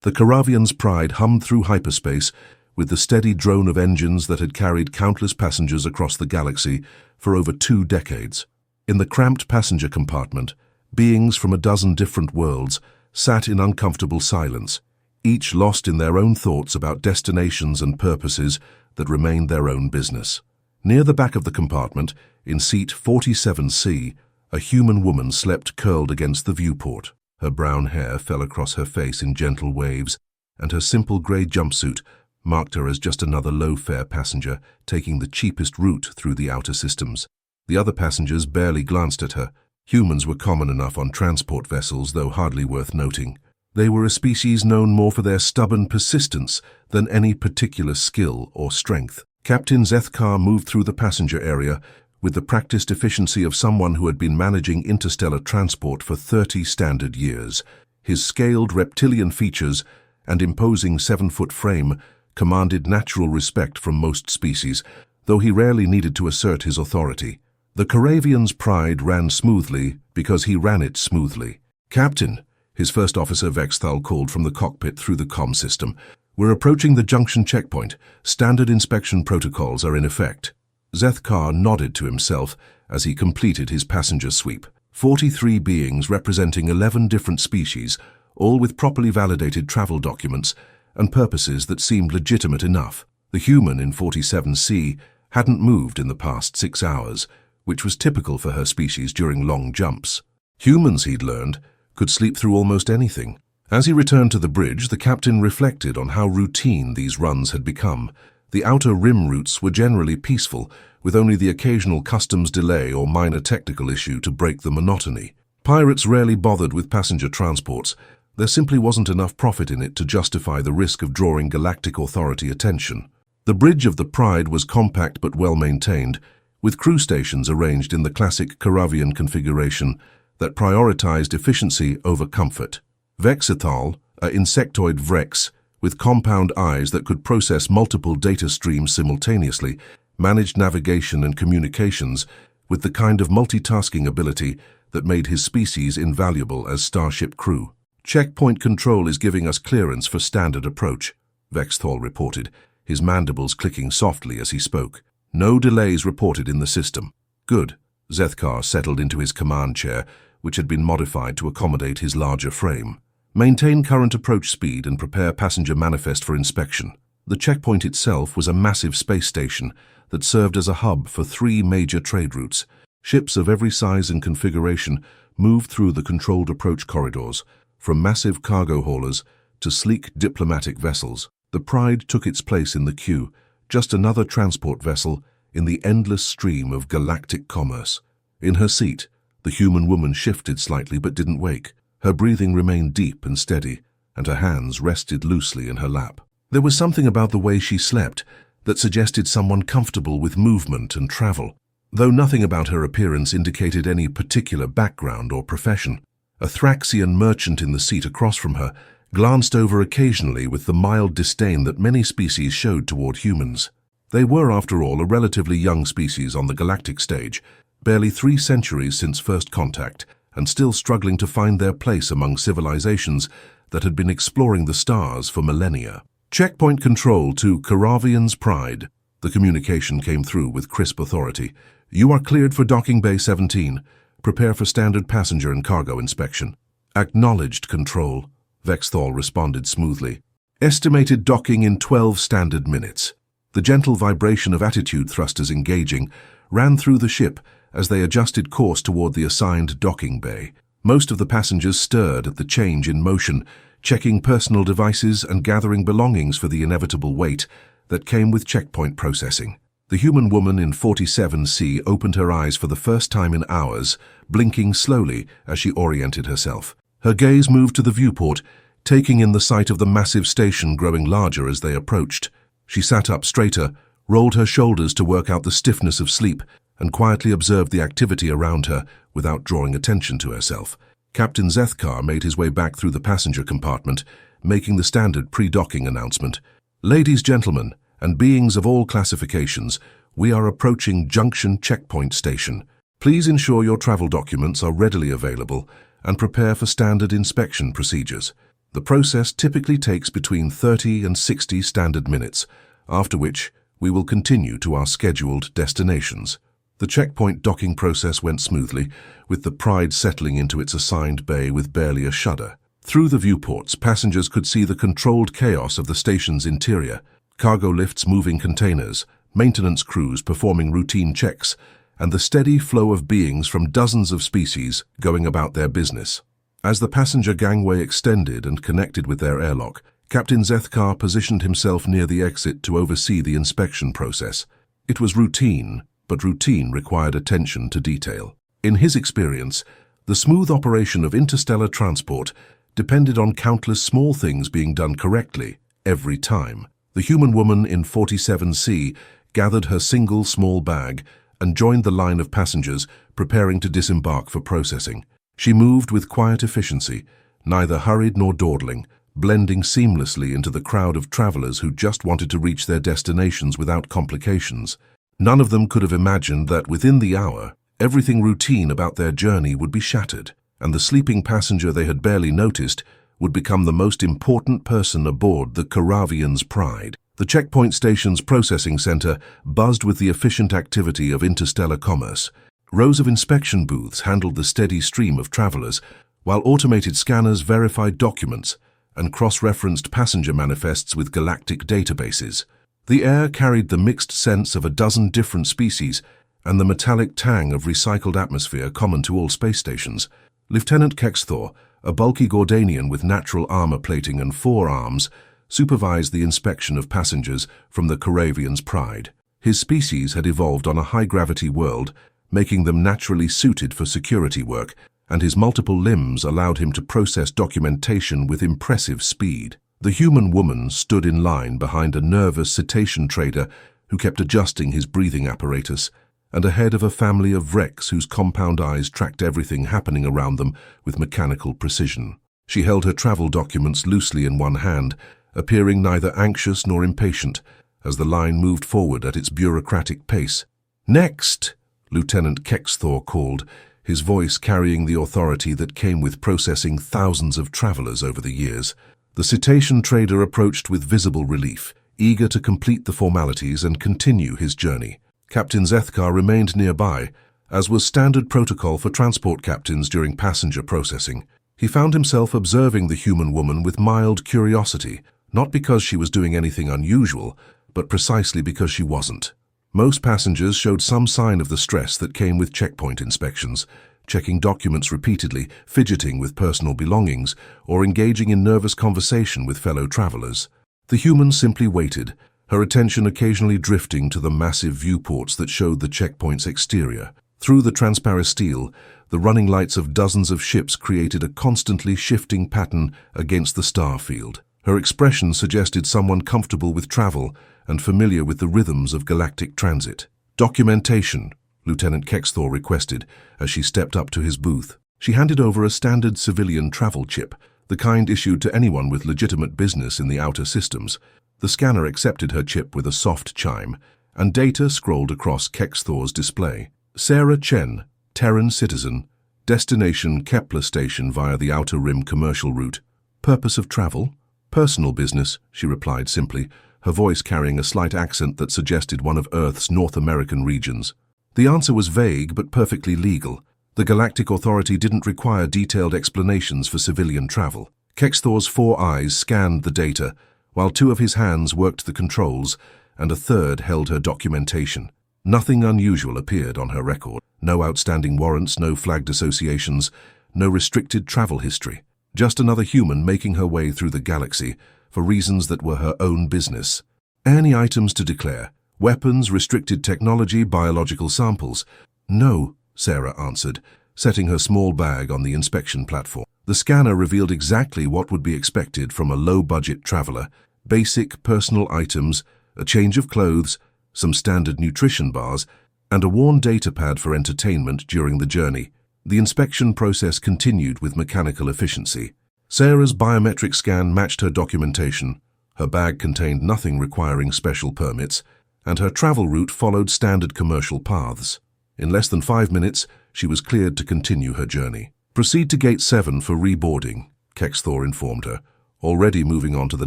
The Caravian's Pride hummed through hyperspace with the steady drone of engines that had carried countless passengers across the galaxy for over 2 decades. In the cramped passenger compartment, beings from a dozen different worlds sat in uncomfortable silence, each lost in their own thoughts about destinations and purposes that remained their own business. Near the back of the compartment, in seat 47C, a human woman slept curled against the viewport. Her brown hair fell across her face in gentle waves, and her simple grey jumpsuit marked her as just another low-fare passenger taking the cheapest route through the outer systems. The other passengers barely glanced at her. Humans were common enough on transport vessels, though hardly worth noting. They were a species known more for their stubborn persistence than any particular skill or strength. Captain Zethkar moved through the passenger area with the practiced efficiency of someone who had been managing interstellar transport for 30 standard years. His scaled reptilian features and imposing 7-foot frame commanded natural respect from most species, though he rarely needed to assert his authority. The Caravian's Pride ran smoothly because he ran it smoothly. "Captain," his first officer Vexthal called from the cockpit through the comm system, "we're approaching the junction checkpoint. Standard inspection protocols are in effect." Zethkar nodded to himself as he completed his passenger sweep. 43 beings representing 11 different species, all with properly validated travel documents and purposes that seemed legitimate enough. The human in 47C hadn't moved in the past 6 hours, which was typical for her species during long jumps. Humans, he'd learned, could sleep through almost anything. As he returned to the bridge, the captain reflected on how routine these runs had become. The outer rim routes were generally peaceful, with only the occasional customs delay or minor technical issue to break the monotony. Pirates rarely bothered with passenger transports. There simply wasn't enough profit in it to justify the risk of drawing galactic authority attention. The bridge of the Pride was compact but well-maintained, with crew stations arranged in the classic Caravian configuration that prioritized efficiency over comfort. Vexithal, an insectoid Vrex, with compound eyes that could process multiple data streams simultaneously, managed navigation and communications with the kind of multitasking ability that made his species invaluable as starship crew. "Checkpoint control is giving us clearance for standard approach," Vexthal reported, his mandibles clicking softly as he spoke. "No delays reported in the system." "Good." Zethkar settled into his command chair, which had been modified to accommodate his larger frame. "Maintain current approach speed and prepare passenger manifest for inspection." The checkpoint itself was a massive space station that served as a hub for 3 major trade routes. Ships of every size and configuration moved through the controlled approach corridors, from massive cargo haulers to sleek diplomatic vessels. The Pride took its place in the queue, just another transport vessel in the endless stream of galactic commerce. In her seat, the human woman shifted slightly but didn't wake. Her breathing remained deep and steady, and her hands rested loosely in her lap. There was something about the way she slept that suggested someone comfortable with movement and travel, though nothing about her appearance indicated any particular background or profession. A Thraxian merchant in the seat across from her glanced over occasionally with the mild disdain that many species showed toward humans. They were, after all, a relatively young species on the galactic stage, barely 3 centuries since first contact, and still struggling to find their place among civilizations that had been exploring the stars for millennia. "Checkpoint control to Caravian's Pride." The communication came through with crisp authority. "You are cleared for docking bay 17. Prepare for standard passenger and cargo inspection." "Acknowledged, Control," Vexthal responded smoothly. "Estimated docking in 12 standard minutes." The gentle vibration of attitude thrusters engaging ran through the ship as they adjusted course toward the assigned docking bay. Most of the passengers stirred at the change in motion, checking personal devices and gathering belongings for the inevitable wait that came with checkpoint processing. The human woman in 47C opened her eyes for the first time in hours, blinking slowly as she oriented herself. Her gaze moved to the viewport, taking in the sight of the massive station growing larger as they approached. She sat up straighter, rolled her shoulders to work out the stiffness of sleep, and quietly observed the activity around her without drawing attention to herself. Captain Zethkar made his way back through the passenger compartment, making the standard pre-docking announcement. "Ladies, gentlemen, and beings of all classifications, we are approaching Junction Checkpoint Station. Please ensure your travel documents are readily available and prepare for standard inspection procedures." The process typically takes between 30 and 60 standard minutes, after which we will continue to our scheduled destinations. The checkpoint docking process went smoothly, with the Pride settling into its assigned bay with barely a shudder. Through the viewports, passengers could see the controlled chaos of the station's interior, cargo lifts moving containers, maintenance crews performing routine checks, and the steady flow of beings from dozens of species going about their business. As the passenger gangway extended and connected with their airlock, Captain Zethkar positioned himself near the exit to oversee the inspection process. It was routine, but routine required attention to detail. In his experience, the smooth operation of interstellar transport depended on countless small things being done correctly, every time. The human woman in 47C gathered her single small bag and joined the line of passengers preparing to disembark for processing. She moved with quiet efficiency, neither hurried nor dawdling, blending seamlessly into the crowd of travelers who just wanted to reach their destinations without complications. None of them could have imagined that within the hour, everything routine about their journey would be shattered, and the sleeping passenger they had barely noticed would become the most important person aboard the Karavian's Pride. The checkpoint station's processing center buzzed with the efficient activity of interstellar commerce. Rows of inspection booths handled the steady stream of travelers, while automated scanners verified documents and cross-referenced passenger manifests with galactic databases. The air carried the mixed scents of a dozen different species and the metallic tang of recycled atmosphere common to all space stations. Lieutenant Kexthor, a bulky Gordanian with natural armor plating and 4 arms, supervised the inspection of passengers from the Karavian's Pride. His species had evolved on a high-gravity world, making them naturally suited for security work, and his multiple limbs allowed him to process documentation with impressive speed. The human woman stood in line behind a nervous cetacean trader who kept adjusting his breathing apparatus, and ahead of a family of wrecks whose compound eyes tracked everything happening around them with mechanical precision. She held her travel documents loosely in one hand, appearing neither anxious nor impatient, as the line moved forward at its bureaucratic pace. "Next!" Lieutenant Kexthor called, his voice carrying the authority that came with processing thousands of travelers over the years. The cetacean trader approached with visible relief, eager to complete the formalities and continue his journey. Captain Zethkar remained nearby, as was standard protocol for transport captains during passenger processing. He found himself observing the human woman with mild curiosity, not because she was doing anything unusual, but precisely because she wasn't. Most passengers showed some sign of the stress that came with checkpoint inspections, checking documents repeatedly, fidgeting with personal belongings, or engaging in nervous conversation with fellow travelers. The human simply waited, her attention occasionally drifting to the massive viewports that showed the checkpoint's exterior. Through the transparent steel, the running lights of dozens of ships created a constantly shifting pattern against the star field. Her expression suggested someone comfortable with travel and familiar with the rhythms of galactic transit. "Documentation," Lieutenant Kexthor requested as she stepped up to his booth. She handed over a standard civilian travel chip, the kind issued to anyone with legitimate business in the outer systems. The scanner accepted her chip with a soft chime, and data scrolled across Kexthor's display. Sarah Chen, Terran citizen, destination Kepler station via the Outer Rim commercial route. Purpose of travel? Personal business, she replied simply, her voice carrying a slight accent that suggested one of Earth's North American regions. The answer was vague but perfectly legal. The Galactic Authority didn't require detailed explanations for civilian travel. Kexthor's 4 eyes scanned the data, while 2 of his hands worked the controls, and a third held her documentation. Nothing unusual appeared on her record. No outstanding warrants, no flagged associations, no restricted travel history. Just another human making her way through the galaxy for reasons that were her own business. Any items to declare? Weapons, restricted technology, biological samples? No, Sarah answered, setting her small bag on the inspection platform. The scanner revealed exactly what would be expected from a low-budget traveler: basic personal items, a change of clothes, some standard nutrition bars, and a worn datapad for entertainment during the journey. The inspection process continued with mechanical efficiency. Sarah's biometric scan matched her documentation, her bag contained nothing requiring special permits, and her travel route followed standard commercial paths. In less than 5 minutes, she was cleared to continue her journey. "Proceed to Gate 7 for reboarding," Kexthor informed her. already moving on to the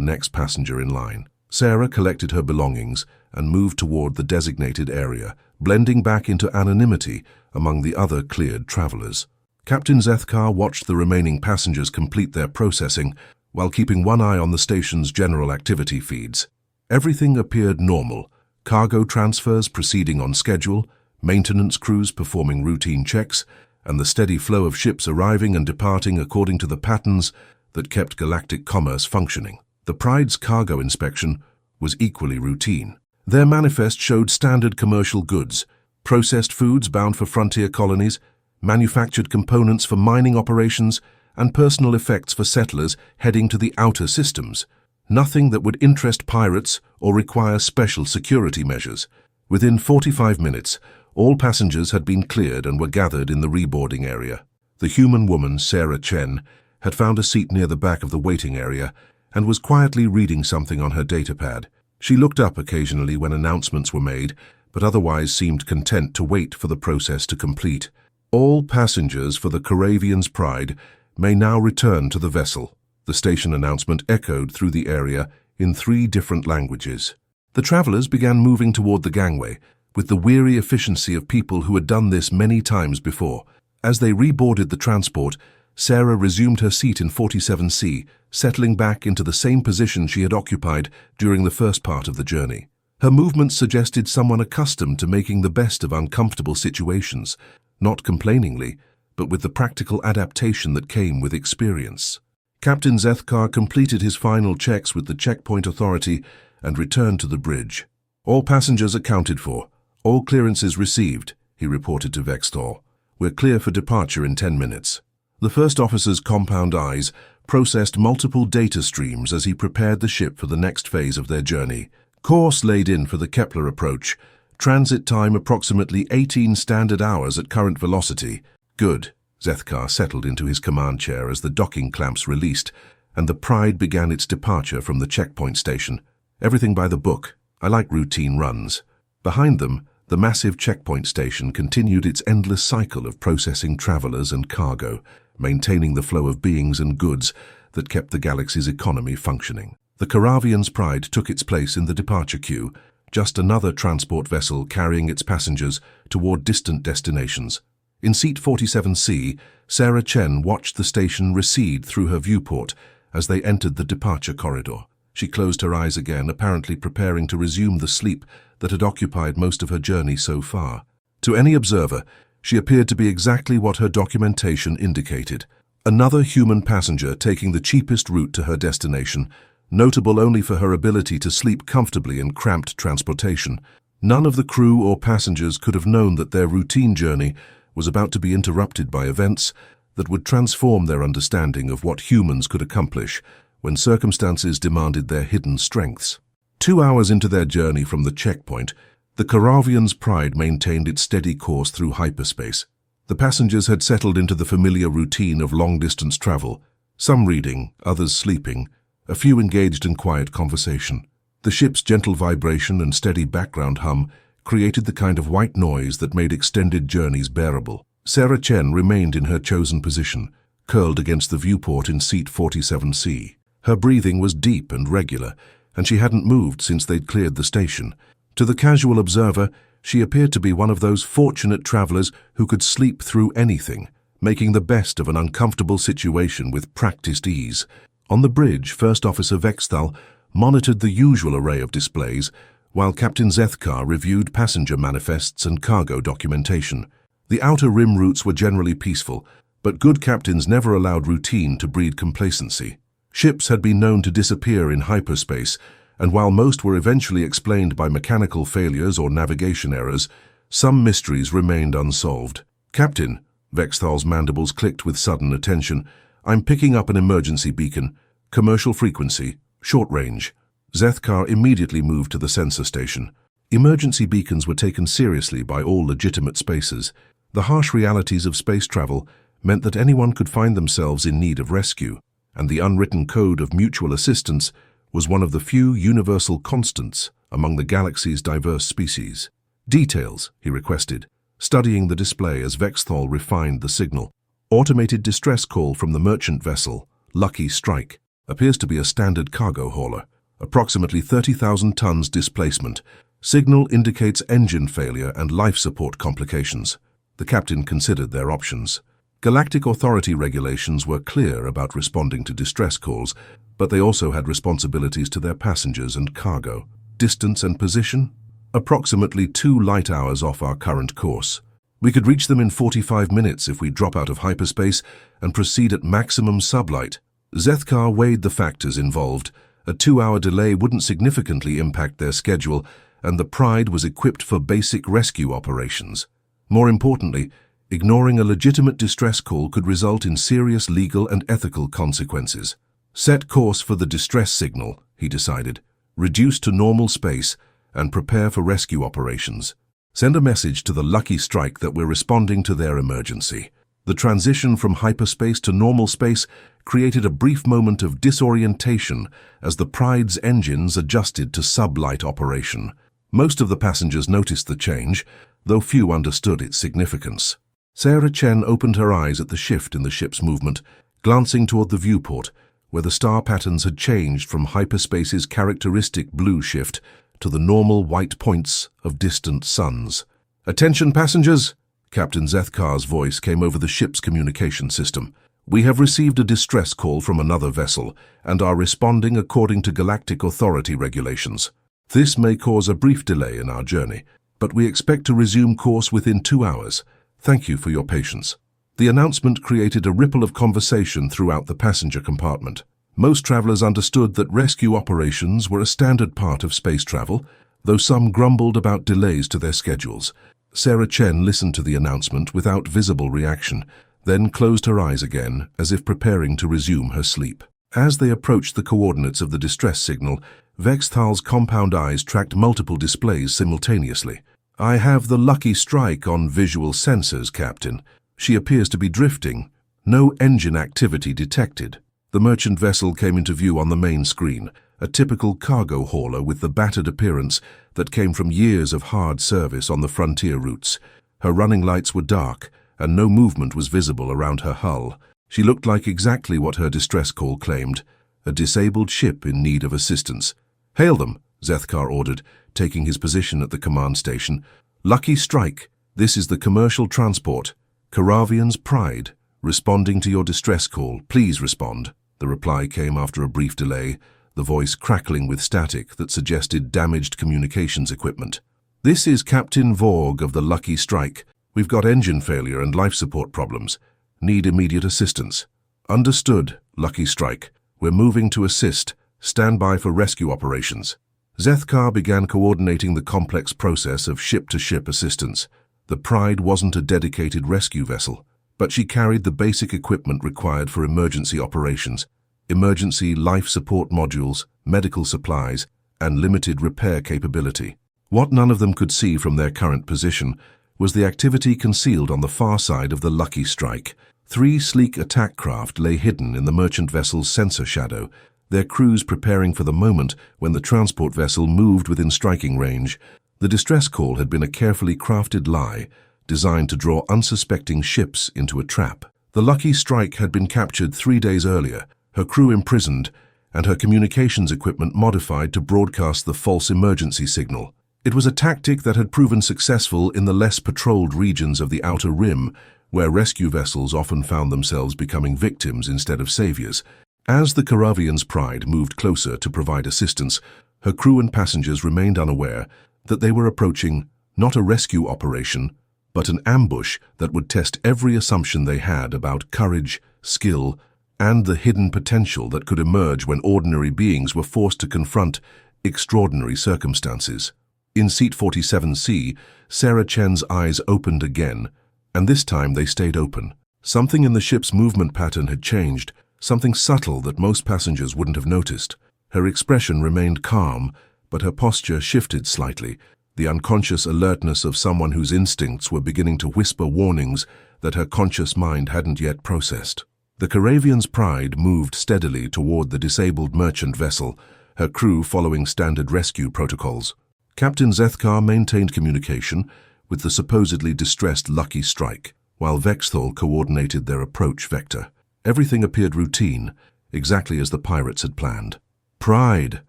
next passenger in line. Sarah collected her belongings and moved toward the designated area, blending back into anonymity among the other cleared travelers. Captain Zethkar watched the remaining passengers complete their processing while keeping one eye on the station's general activity feeds. Everything appeared normal, cargo transfers proceeding on schedule, maintenance crews performing routine checks, and the steady flow of ships arriving and departing according to the patterns that kept galactic commerce functioning. The Pride's cargo inspection was equally routine. Their manifest showed standard commercial goods, processed foods bound for frontier colonies, manufactured components for mining operations, and personal effects for settlers heading to the outer systems. Nothing that would interest pirates or require special security measures. Within 45 minutes, all passengers had been cleared and were gathered in the reboarding area. The human woman, Sarah Chen, had found a seat near the back of the waiting area and was quietly reading something on her datapad. She looked up occasionally when announcements were made, but otherwise seemed content to wait for the process to complete. All passengers for the Caravian's Pride may now return to the vessel. The station announcement echoed through the area in 3 different languages. The travelers began moving toward the gangway, with the weary efficiency of people who had done this many times before. As they reboarded the transport, Sarah resumed her seat in 47C, settling back into the same position she had occupied during the first part of the journey. Her movements suggested someone accustomed to making the best of uncomfortable situations, not complainingly, but with the practical adaptation that came with experience. Captain Zethkar completed his final checks with the checkpoint authority and returned to the bridge. All passengers accounted for, all clearances received, he reported to Vexthal. We're clear for departure in 10 minutes. The first officer's compound eyes processed multiple data streams as he prepared the ship for the next phase of their journey. Course laid in for the Kepler approach. Transit time approximately 18 standard hours at current velocity. Good. Zethkar settled into his command chair as the docking clamps released, and the Pride began its departure from the checkpoint station. Everything by the book. I like routine runs. Behind them, the massive checkpoint station continued its endless cycle of processing travelers and cargo, maintaining the flow of beings and goods that kept the galaxy's economy functioning. The Caravian's Pride took its place in the departure queue, just another transport vessel carrying its passengers toward distant destinations. In seat 47C, Sarah Chen watched the station recede through her viewport as they entered the departure corridor. She closed her eyes again, apparently preparing to resume the sleep that had occupied most of her journey so far. To any observer, she appeared to be exactly what her documentation indicated. Another human passenger taking the cheapest route to her destination, notable only for her ability to sleep comfortably in cramped transportation. None of the crew or passengers could have known that their routine journey was about to be interrupted by events that would transform their understanding of what humans could accomplish when circumstances demanded their hidden strengths. 2 hours into their journey from the checkpoint, the Caravian's Pride maintained its steady course through hyperspace. The passengers had settled into the familiar routine of long-distance travel, some reading, others sleeping, a few engaged in quiet conversation. The ship's gentle vibration and steady background hum created the kind of white noise that made extended journeys bearable. Sarah Chen remained in her chosen position, curled against the viewport in seat 47C. Her breathing was deep and regular, and she hadn't moved since they'd cleared the station. To the casual observer, she appeared to be one of those fortunate travelers who could sleep through anything, making the best of an uncomfortable situation with practiced ease. On the bridge, First Officer Vexthal monitored the usual array of displays, while Captain Zethkar reviewed passenger manifests and cargo documentation. The outer rim routes were generally peaceful, but good captains never allowed routine to breed complacency. Ships had been known to disappear in hyperspace, and while most were eventually explained by mechanical failures or navigation errors, some mysteries remained unsolved. Captain, Vexthal's mandibles clicked with sudden attention, I'm picking up an emergency beacon. Commercial frequency, short range. Zethkar immediately moved to the sensor station. Emergency beacons were taken seriously by all legitimate spacers. The harsh realities of space travel meant that anyone could find themselves in need of rescue, and the unwritten code of mutual assistance was one of the few universal constants among the galaxy's diverse species. Details, he requested, studying the display as Vexthal refined the signal. Automated distress call from the merchant vessel, Lucky Strike. Appears to be a standard cargo hauler. Approximately 30,000 tons displacement. Signal indicates engine failure and life support complications. The captain considered their options. Galactic Authority regulations were clear about responding to distress calls, but they also had responsibilities to their passengers and cargo. Distance and position? Approximately 2 light hours off our current course. We could reach them in 45 minutes if we drop out of hyperspace and proceed at maximum sublight. Zethkar weighed the factors involved. A 2-hour delay wouldn't significantly impact their schedule, and the Pride was equipped for basic rescue operations. More importantly, ignoring a legitimate distress call could result in serious legal and ethical consequences. Set course for the distress signal, he decided. Reduce to normal space and prepare for rescue operations. Send a message to the Lucky Strike that we're responding to their emergency. The transition from hyperspace to normal space created a brief moment of disorientation as the Pride's engines adjusted to sublight operation. Most of the passengers noticed the change, though few understood its significance. Sarah Chen opened her eyes at the shift in the ship's movement, glancing toward the viewport, where the star patterns had changed from hyperspace's characteristic blue shift to the normal white points of distant suns. "Attention passengers!" Captain Zethkar's voice came over the ship's communication system. "We have received a distress call from another vessel and are responding according to Galactic Authority regulations. This may cause a brief delay in our journey, but we expect to resume course within 2 hours. Thank you for your patience." The announcement created a ripple of conversation throughout the passenger compartment. Most travelers understood that rescue operations were a standard part of space travel, though some grumbled about delays to their schedules. Sarah Chen listened to the announcement without visible reaction, then closed her eyes again as if preparing to resume her sleep. As they approached the coordinates of the distress signal, Vexthal's compound eyes tracked multiple displays simultaneously. "I have the Lucky Strike on visual sensors, Captain. She appears to be drifting. No engine activity detected." The merchant vessel came into view on the main screen, a typical cargo hauler with the battered appearance that came from years of hard service on the frontier routes. Her running lights were dark, and no movement was visible around her hull. She looked like exactly what her distress call claimed, a disabled ship in need of assistance. "Hail them," Zethkar ordered, taking his position at the command station. "Lucky Strike, this is the commercial transport. Karavian's Pride, responding to your distress call. Please respond." The reply came after a brief delay, the voice crackling with static that suggested damaged communications equipment. "This is Captain Vorg of the Lucky Strike. We've got engine failure and life support problems. Need immediate assistance." "Understood, Lucky Strike. We're moving to assist. Stand by for rescue operations." Zethkar began coordinating the complex process of ship-to-ship assistance. The Pride wasn't a dedicated rescue vessel, but she carried the basic equipment required for emergency operations: emergency life support modules, medical supplies, and limited repair capability. What none of them could see from their current position was the activity concealed on the far side of the Lucky Strike. 3 sleek attack craft lay hidden in the merchant vessel's sensor shadow, their crews preparing for the moment when the transport vessel moved within striking range. The distress call had been a carefully crafted lie, designed to draw unsuspecting ships into a trap. The Lucky Strike had been captured 3 days earlier, her crew imprisoned, and her communications equipment modified to broadcast the false emergency signal. It was a tactic that had proven successful in the less patrolled regions of the Outer Rim, where rescue vessels often found themselves becoming victims instead of saviors. As the Karavian's Pride moved closer to provide assistance, her crew and passengers remained unaware that they were approaching not a rescue operation, but an ambush that would test every assumption they had about courage, skill, and the hidden potential that could emerge when ordinary beings were forced to confront extraordinary circumstances. In seat 47C, Sarah Chen's eyes opened again, and this time they stayed open. Something in the ship's movement pattern had changed, something subtle that most passengers wouldn't have noticed. Her expression remained calm, but her posture shifted slightly, the unconscious alertness of someone whose instincts were beginning to whisper warnings that her conscious mind hadn't yet processed. The Karavian's Pride moved steadily toward the disabled merchant vessel, her crew following standard rescue protocols. Captain Zethkar maintained communication with the supposedly distressed Lucky Strike, while Vexthal coordinated their approach vector. Everything appeared routine, exactly as the pirates had planned. "Pride,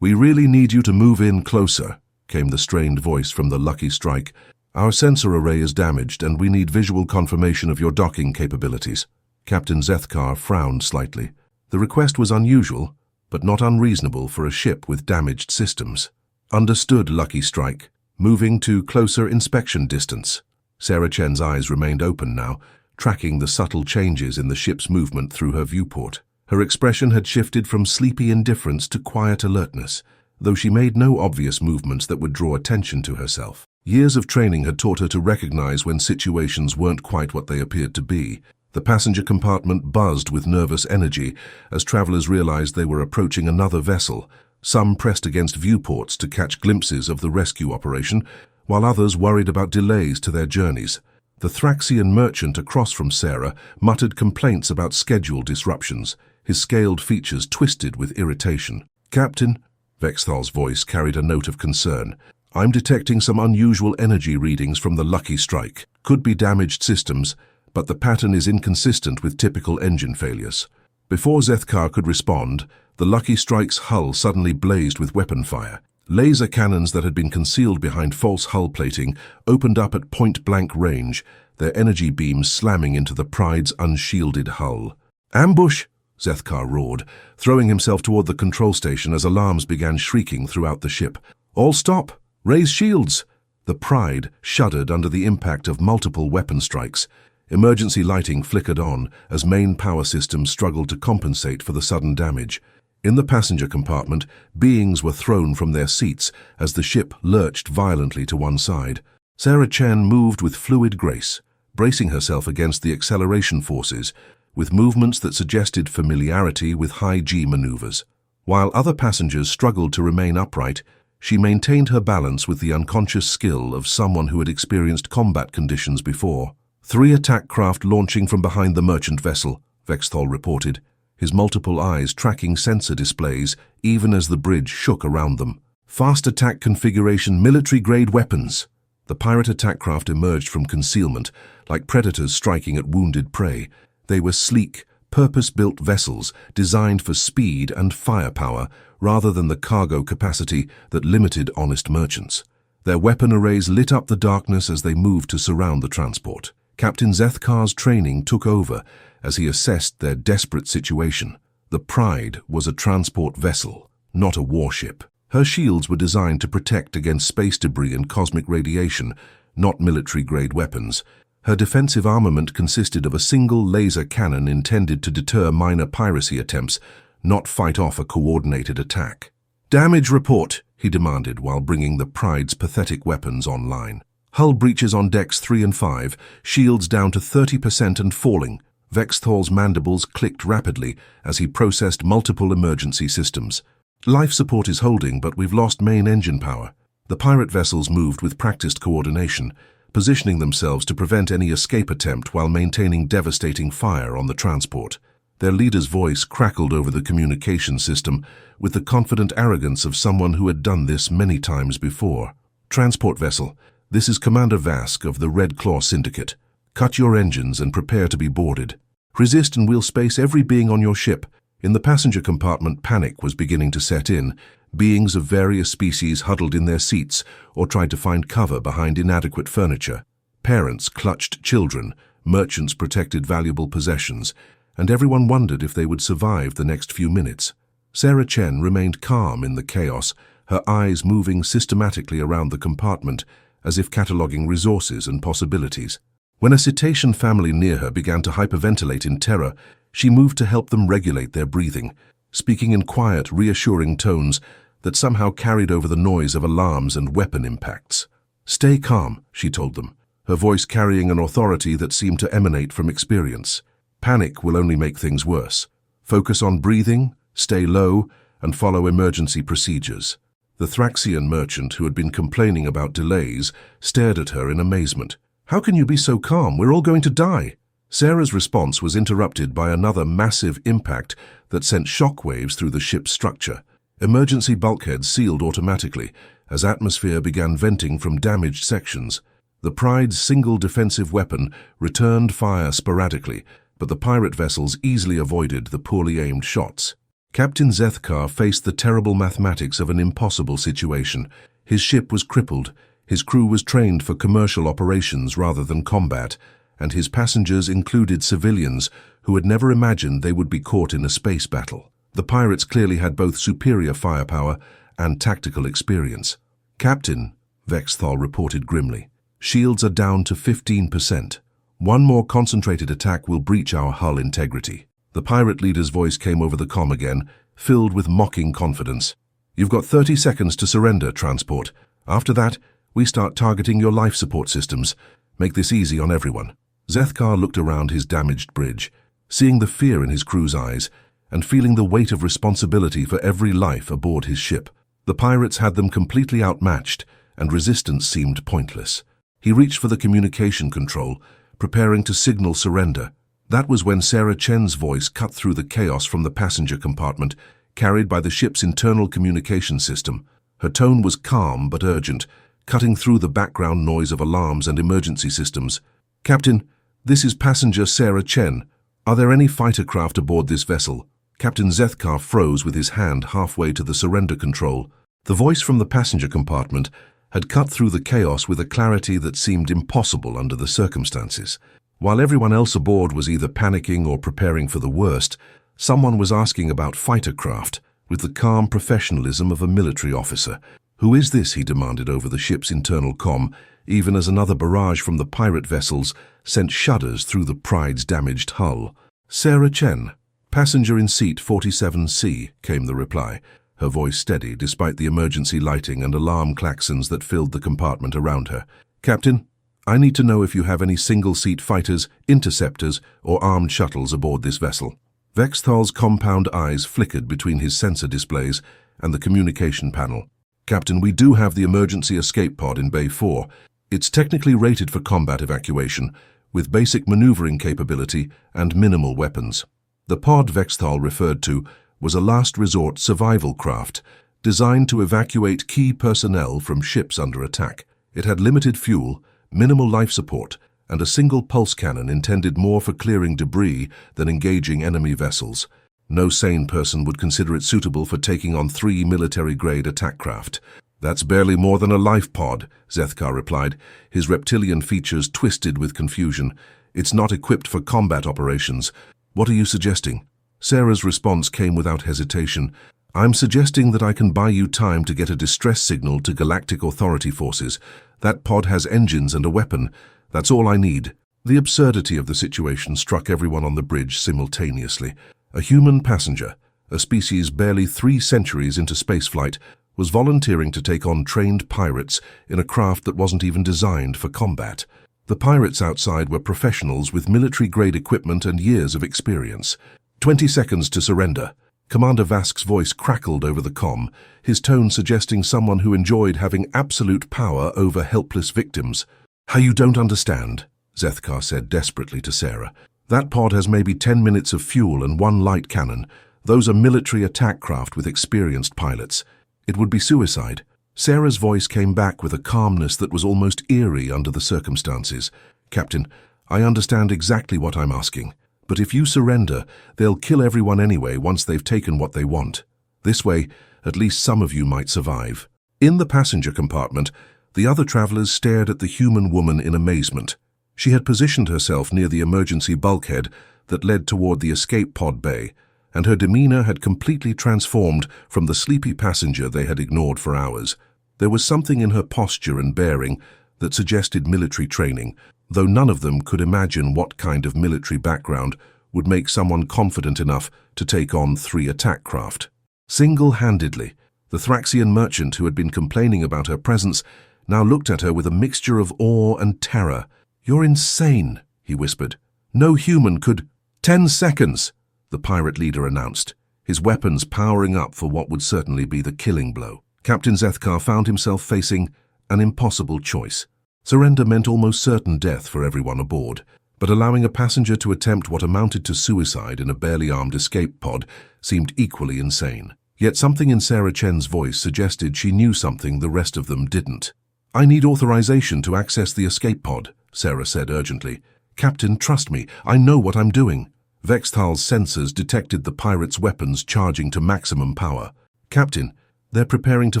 we really need you to move in closer," came the strained voice from the Lucky Strike. "Our sensor array is damaged and we need visual confirmation of your docking capabilities." Captain Zethkar frowned slightly. The request was unusual, but not unreasonable for a ship with damaged systems. "Understood, Lucky Strike. Moving to closer inspection distance." Sarah Chen's eyes remained open now, tracking the subtle changes in the ship's movement through her viewport. Her expression had shifted from sleepy indifference to quiet alertness, though she made no obvious movements that would draw attention to herself. Years of training had taught her to recognize when situations weren't quite what they appeared to be. The passenger compartment buzzed with nervous energy as travelers realized they were approaching another vessel. Some pressed against viewports to catch glimpses of the rescue operation, while others worried about delays to their journeys. The Thraxian merchant across from Sarah muttered complaints about schedule disruptions, his scaled features twisted with irritation. "Captain," Vexthal's voice carried a note of concern, "I'm detecting some unusual energy readings from the Lucky Strike. Could be damaged systems, but the pattern is inconsistent with typical engine failures." Before Zethkar could respond, the Lucky Strike's hull suddenly blazed with weapon fire. Laser cannons that had been concealed behind false hull plating opened up at point-blank range, their energy beams slamming into the Pride's unshielded hull. "Ambush!" Zethkar roared, throwing himself toward the control station as alarms began shrieking throughout the ship. "All stop! Raise shields!" The Pride shuddered under the impact of multiple weapon strikes. Emergency lighting flickered on as main power systems struggled to compensate for the sudden damage. In the passenger compartment, beings were thrown from their seats as the ship lurched violently to one side. Sarah Chen moved with fluid grace, bracing herself against the acceleration forces, with movements that suggested familiarity with high-G maneuvers. While other passengers struggled to remain upright, she maintained her balance with the unconscious skill of someone who had experienced combat conditions before. 3 attack craft launching from behind the merchant vessel, Vexthal reported, his multiple eyes tracking sensor displays even as the bridge shook around them. "Fast attack configuration military-grade weapons." The pirate attack craft emerged from concealment, like predators striking at wounded prey. They were sleek, purpose-built vessels designed for speed and firepower rather than the cargo capacity that limited honest merchants. Their weapon arrays lit up the darkness as they moved to surround the transport. Captain Zethkar's training took over as he assessed their desperate situation. The Pride was a transport vessel, not a warship. Her shields were designed to protect against space debris and cosmic radiation, not military-grade weapons. Her defensive armament consisted of a single laser cannon intended to deter minor piracy attempts, not fight off a coordinated attack. "Damage report," he demanded while bringing the Pride's pathetic weapons online. Hull breaches on decks 3 and 5, shields down to 30% and falling. Vexthal's mandibles clicked rapidly as he processed multiple emergency systems. "Life support is holding, but we've lost main engine power." The pirate vessels moved with practiced coordination, positioning themselves to prevent any escape attempt while maintaining devastating fire on the transport. Their leader's voice crackled over the communication system with the confident arrogance of someone who had done this many times before. "Transport vessel, this is Commander Vask of the Red Claw Syndicate. Cut your engines and prepare to be boarded. Resist and we'll space every being on your ship." In the passenger compartment, panic was beginning to set in. Beings of various species huddled in their seats or tried to find cover behind inadequate furniture. Parents clutched children, merchants protected valuable possessions, and everyone wondered if they would survive the next few minutes. Sarah Chen remained calm in the chaos, her eyes moving systematically around the compartment as if cataloguing resources and possibilities. When a cetacean family near her began to hyperventilate in terror, she moved to help them regulate their breathing, speaking in quiet, reassuring tones that somehow carried over the noise of alarms and weapon impacts. "Stay calm," she told them, her voice carrying an authority that seemed to emanate from experience. "Panic will only make things worse. Focus on breathing, stay low, and follow emergency procedures." The Thraxian merchant, who had been complaining about delays, stared at her in amazement. "How can you be so calm? We're all going to die." Sarah's response was interrupted by another massive impact that sent shockwaves through the ship's structure. Emergency bulkheads sealed automatically as atmosphere began venting from damaged sections. The Pride's single defensive weapon returned fire sporadically, but the pirate vessels easily avoided the poorly aimed shots. Captain Zethkar faced the terrible mathematics of an impossible situation. His ship was crippled, his crew was trained for commercial operations rather than combat, and his passengers included civilians who had never imagined they would be caught in a space battle. The pirates clearly had both superior firepower and tactical experience. "Captain," Vexthal reported grimly, "shields are down to 15%. One more concentrated attack will breach our hull integrity." The pirate leader's voice came over the comm again, filled with mocking confidence. "You've got 30 seconds to surrender, transport. After that, we start targeting your life support systems. Make this easy on everyone." Zethkar looked around his damaged bridge, seeing the fear in his crew's eyes and feeling the weight of responsibility for every life aboard his ship. The pirates had them completely outmatched, and resistance seemed pointless. He reached for the communication control, preparing to signal surrender. That was when Sarah Chen's voice cut through the chaos from the passenger compartment, carried by the ship's internal communication system. Her tone was calm but urgent, cutting through the background noise of alarms and emergency systems. "Captain, this is passenger Sarah Chen. Are there any fighter craft aboard this vessel?" Captain Zethkar froze with his hand halfway to the surrender control. The voice from the passenger compartment had cut through the chaos with a clarity that seemed impossible under the circumstances. While everyone else aboard was either panicking or preparing for the worst, someone was asking about fighter craft with the calm professionalism of a military officer. "Who is this?" he demanded over the ship's internal comm, even as another barrage from the pirate vessels sent shudders through the Pride's damaged hull. "Sarah Chen, passenger in seat 47C, came the reply, her voice steady despite the emergency lighting and alarm klaxons that filled the compartment around her. "Captain, I need to know if you have any single-seat fighters, interceptors, or armed shuttles aboard this vessel." Vexthal's compound eyes flickered between his sensor displays and the communication panel. "Captain, we do have the emergency escape pod in Bay 4. It's technically rated for combat evacuation, with basic maneuvering capability and minimal weapons." The pod Vexthal referred to was a last-resort survival craft designed to evacuate key personnel from ships under attack. It had limited fuel, minimal life support, and a single pulse cannon intended more for clearing debris than engaging enemy vessels. No sane person would consider it suitable for taking on 3 military-grade attack craft. "That's barely more than a life pod," Zethkar replied, his reptilian features twisted with confusion. "It's not equipped for combat operations. What are you suggesting?" Sarah's response came without hesitation. "I'm suggesting that I can buy you time to get a distress signal to Galactic Authority forces. That pod has engines and a weapon. That's all I need." The absurdity of the situation struck everyone on the bridge simultaneously. A human passenger, a species barely 3 centuries into spaceflight, was volunteering to take on trained pirates in a craft that wasn't even designed for combat. The pirates outside were professionals with military-grade equipment and years of experience. 20 seconds to surrender." Commander Vask's voice crackled over the comm, his tone suggesting someone who enjoyed having absolute power over helpless victims. "How you don't understand," Zethkar said desperately to Sarah. "That pod has maybe 10 minutes of fuel and 1 light cannon. Those are military attack craft with experienced pilots. It would be suicide." Sarah's voice came back with a calmness that was almost eerie under the circumstances. "Captain, I understand exactly what I'm asking. But if you surrender, they'll kill everyone anyway once they've taken what they want. This way, at least some of you might survive." In the passenger compartment, the other travelers stared at the human woman in amazement. She had positioned herself near the emergency bulkhead that led toward the escape pod bay, and her demeanor had completely transformed from the sleepy passenger they had ignored for hours. There was something in her posture and bearing that suggested military training, though none of them could imagine what kind of military background would make someone confident enough to take on 3 attack craft. Single-handedly, the Thraxian merchant who had been complaining about her presence now looked at her with a mixture of awe and terror. "You're insane," he whispered. "No human could—" "10 seconds," the pirate leader announced, his weapons powering up for what would certainly be the killing blow. Captain Zethkar found himself facing an impossible choice. Surrender meant almost certain death for everyone aboard, but allowing a passenger to attempt what amounted to suicide in a barely armed escape pod seemed equally insane. Yet something in Sarah Chen's voice suggested she knew something the rest of them didn't. "I need authorization to access the escape pod," Sarah said urgently. "Captain, trust me, I know what I'm doing." Vexthal's sensors detected the pirates' weapons charging to maximum power. "Captain, they're preparing to